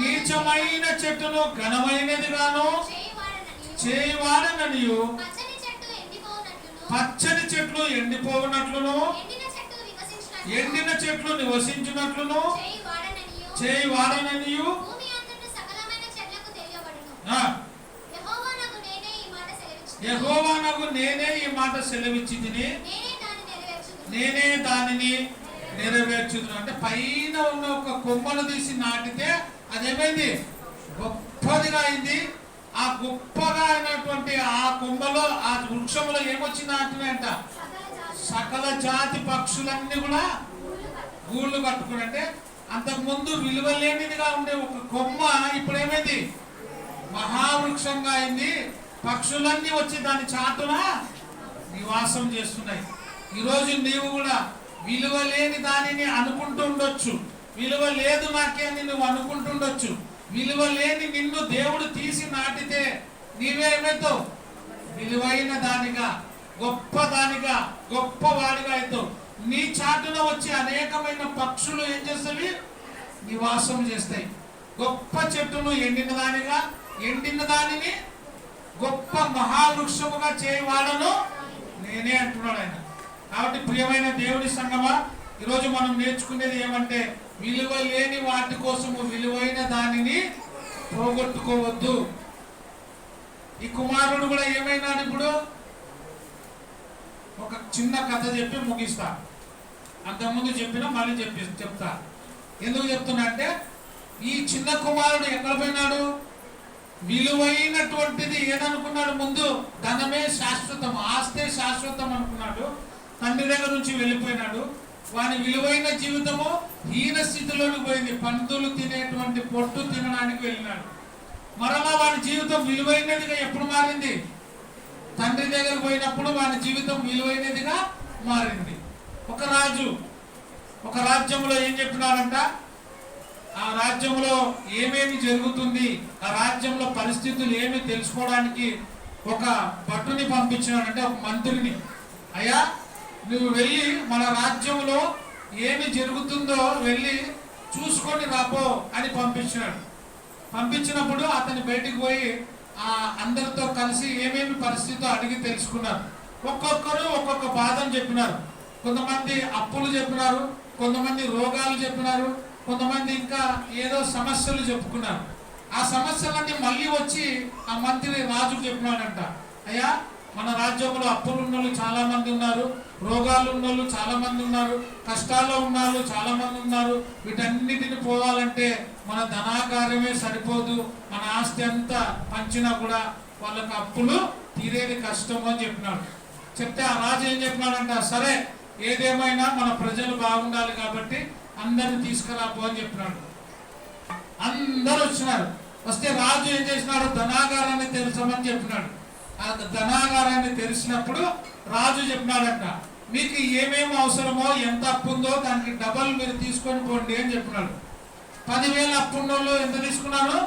నీచమైన చెట్టును ఘనమైనది గాను చేయవాడననియు, పచ్చని చెట్లు ఎండిపోవునట్లును, ఎండిన చెట్లు నివసించినట్లును చేయవాడననియు. యెహోవానగు నేనే ఈ మాట సెలవిచ్చి తిని నేనే దానిని నెరవేర్చుదును. అంటే పైన ఉన్న ఒక కొమ్మను తీసి నాటితే అదేమైంది? గొప్పదిగా అయింది. ఆ గొప్పగా అయినటువంటి ఆ కొమ్మలో, ఆ వృక్షంలో ఏమొచ్చింది నాటినాయంట? సకల జాతి పక్షులన్నీ కూడా గూళ్ళు కట్టుకుని. అంటే అంతకుముందు విలువ లేనిదిగా ఉండే ఒక కొమ్మ ఇప్పుడు ఏమైంది? మహావృక్షంగా అయింది. పక్షులన్నీ వచ్చి దాని చాటున నివాసం చేస్తున్నాయి. ఈరోజు నీవు కూడా విలువ లేని దానిని అనుకుంటూ ఉండొచ్చు. విలువ లేదు నాకే అని నువ్వు అనుకుంటుండొచ్చు. విలువ లేని నిన్ను దేవుడు తీసి నాటితే నీవేమవుతావు? విలువైన దానిగా, గొప్ప దానిగా, గొప్ప వాడిగా అవుతావు. నీ చాటున వచ్చి అనేకమైన పక్షులు ఏం చేస్తాయి? నివాసం చేస్తాయి. గొప్ప చెట్టును ఎండిన దానిగా, ఎండిన దానిని గొప్ప మహావృక్షముగా చేయవాడను నేనే అంటున్నాడు ఆయన. కాబట్టి ప్రియమైన దేవుడి సంగమా, ఈరోజు మనం నేర్చుకునేది ఏమంటే విలువ లేని వాటి కోసము విలువైన దానిని పోగొట్టుకోవద్దు. ఈ కుమారుడు కూడా ఏమైనాడు? ఇప్పుడు ఒక చిన్న కథ చెప్పి ముగిస్తా. అంతకుముందు చెప్పినా మళ్ళీ చెప్తా. ఎందుకు చెప్తున్నా అంటే ఈ చిన్న కుమారుడు ఎక్కడ పోయినాడు? విలువైనటువంటిది ఏదనుకున్నాడు? ముందు ధనమే శాశ్వతం, ఆస్తే శాశ్వతం అనుకున్నాడు. తండ్రి దగ్గర నుంచి వెళ్ళిపోయినాడు. వాని విలువైన జీవితము హీన స్థితిలోకి పోయింది. పందులు తినేటువంటి పొట్టు తినడానికి వెళ్ళినాడు. మరలా వాని జీవితం విలువైనదిగా ఎప్పుడు మారింది? తండ్రి దగ్గర పోయినప్పుడు వాని జీవితం విలువైనదిగా మారింది. ఒక రాజు ఒక రాజ్యంలో ఏం చెప్పినాడంట? ఆ రాజ్యంలో ఏమేమి జరుగుతుంది, ఆ రాజ్యంలో పరిస్థితులు ఏమి తెలుసుకోవడానికి ఒక భటుని పంపించినాడంటే, ఒక మంత్రిని. అయ్యా, నువ్వు వెళ్ళి మన రాజ్యంలో ఏమి జరుగుతుందో వెళ్ళి చూసుకొని రాపో అని పంపించినాడు. పంపించినప్పుడు అతను బయటికి పోయి అందరితో కలిసి ఏమేమి పరిస్థితితో అడిగి తెలుసుకున్నారు. ఒక్కొక్కరు ఒక్కొక్క బాధను చెప్పినారు. కొంతమంది అప్పులు చెప్పినారు, కొంతమంది రోగాలు చెప్పినారు, కొంతమంది ఇంకా ఏదో సమస్యలు చెప్పుకున్నారు. ఆ సమస్యలన్నీ మళ్ళీ వచ్చి ఆ మంత్రి రాజుకు చెప్పినాడంట, అయ్యా, మన రాజ్యంలో అప్పులు ఉన్నోళ్ళు చాలా మంది ఉన్నారు, రోగాలు ఉన్నోళ్ళు చాలా మంది ఉన్నారు, కష్టాల్లో ఉన్నారు చాలా మంది ఉన్నారు. వీటన్నిటిని పోవాలంటే మన ధనాగారమే సరిపోదు, మన ఆస్తి అంతా పంచినా కూడా వాళ్ళకి అప్పులు తీరేది కష్టం అని చెప్పినాడు. చెప్తే ఆ రాజు ఏం చెప్పినాడంట, సరే ఏదేమైనా మన ప్రజలు బాగుండాలి కాబట్టి అందరిని తీసుకురాపో అని చెప్పినాడు. అందరూ వచ్చినారు. వస్తే రాజు ఏం చేసినాడు? ధనాగారాన్ని తెరచమని చెప్పినాడు. ఆ ధనాగారాన్ని తెరిచినప్పుడు రాజు చెప్పినాడంట, మీకు ఏమేమి అవసరమో, ఎంత అప్పు ఉందో దానికి డబల్ మీరు తీసుకొని పోండి అని చెప్పినాడు. 10,000 అప్పు ఉన్నోళ్ళు ఎంత తీసుకున్నారు?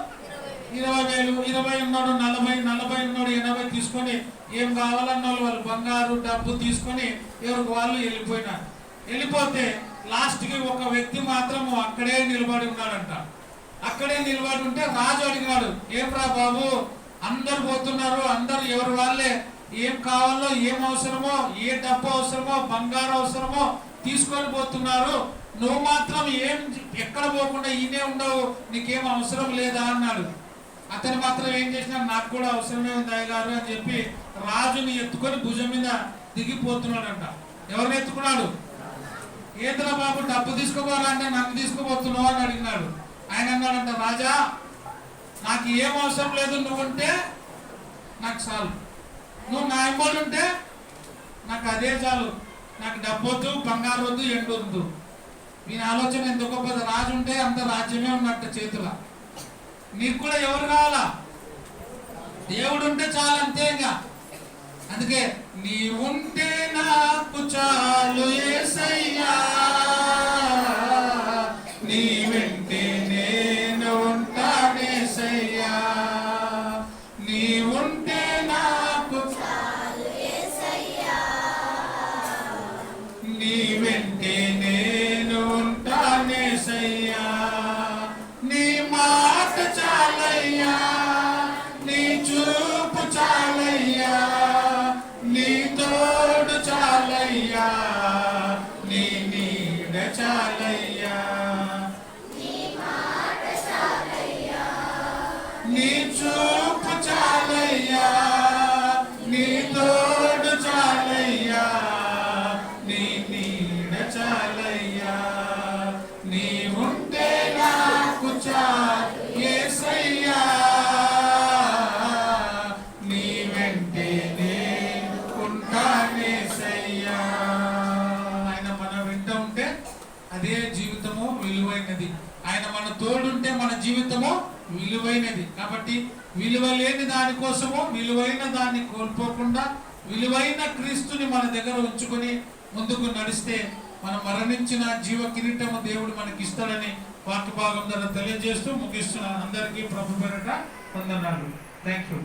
20,000. 20 ఉన్నాడు 40, 40 ఉన్నాడు 80 తీసుకొని ఏం కావాలన్న వాళ్ళు బంగారు డబ్బు తీసుకొని ఎవరికి వాళ్ళు వెళ్ళిపోయినారు. వెళ్ళిపోతే లాస్ట్కి ఒక వ్యక్తి మాత్రం అక్కడే నిలబడి ఉన్నాడంట. అక్కడే నిలబడి ఉంటే రాజు అడిగినాడు, ఏం రా బాబు, అందరు పోతున్నారు, అందరు ఎవరు వాళ్ళే ఏం కావాలో, ఏం అవసరమో, ఏ డబ్బు అవసరమో, బంగారు అవసరమో తీసుకొని పోతున్నారు, నువ్వు మాత్రం ఏం ఎక్కడ పోకుండా ఈయనే ఉండవు, నీకేం అవసరం లేదా అన్నాడు. అతను మాత్రం ఏం చేసినా, నాకు కూడా అవసరమే ఉంది అయ్యగారు అని చెప్పి రాజుని ఎత్తుకొని భుజం మీద దిగిపోతున్నాడంట. ఎవరిని ఎత్తుకున్నాడు? ఏదరా బాబు, డబ్బు తీసుకోవాలంటే నన్ను తీసుకుపోతున్నావు అని అడిగినాడు. ఆయన అన్నాడంట, రాజా, నాకు ఏం అవసరం లేదు, నువ్వు ఉంటే నాకు చాలు, నువ్వు నా ఎంబడి ఉంటే నాకు అదే చాలు, నాకు డబ్బు వద్దు, బంగారు వద్దు, ఎండు వద్దు. ఈయన ఆలోచన ఎంత గొప్పది. రాజు ఉంటే అంత రాజ్యమే ఉన్నట్టు చేతిలో. నీకు కూడా ఎవరు కావాలా? దేవుడు ఉంటే చాలు, అంతే. ఇంకా అందుకే నీ ఉంటే నాకు చాలు యేసయ్యా, నీ వెంటే నేను ఉంటానేసయ్యా, నీ ఉంటే నాకు చాలు యేసయ్యా, నీ వెంటే నేను ఉంటానేసయ్యా, నీ మాట చాలయ్యా, నీ చూపు చాలయ్యా, నీ తోడు చాలయ్యా, నీ నీడ చాలయ్యా, నీ చూపు చాలయ్యా, నీ తోడు చాలయ్యా, నీ నీడ చాలయ్యా, నీ ఉంటే నాకు చాలు యేసయ్యా, నీ వెంటే నేను ఉంటానేసయ్యా. ఆయన మన వెంట ఉంటే అదే జీవితము విలువైనది. ఆయన మన తోడుంటే మన జీవితము విలువైనది. కాబట్టి విలువ లేని దానికోసము విలువైన దాన్ని కోల్పోకుండా విలువైన క్రీస్తుని మన దగ్గర ఉంచుకొని ముందుకు నడిస్తే మనం మరణించిన జీవ కిరీటము దేవుడు మనకి ఇస్తాడని వాక్య భాగం ద్వారా తెలియజేస్తూ ముగిస్తున్నాను. అందరికీ ప్రభు పేరట వందనాలు. Thank you.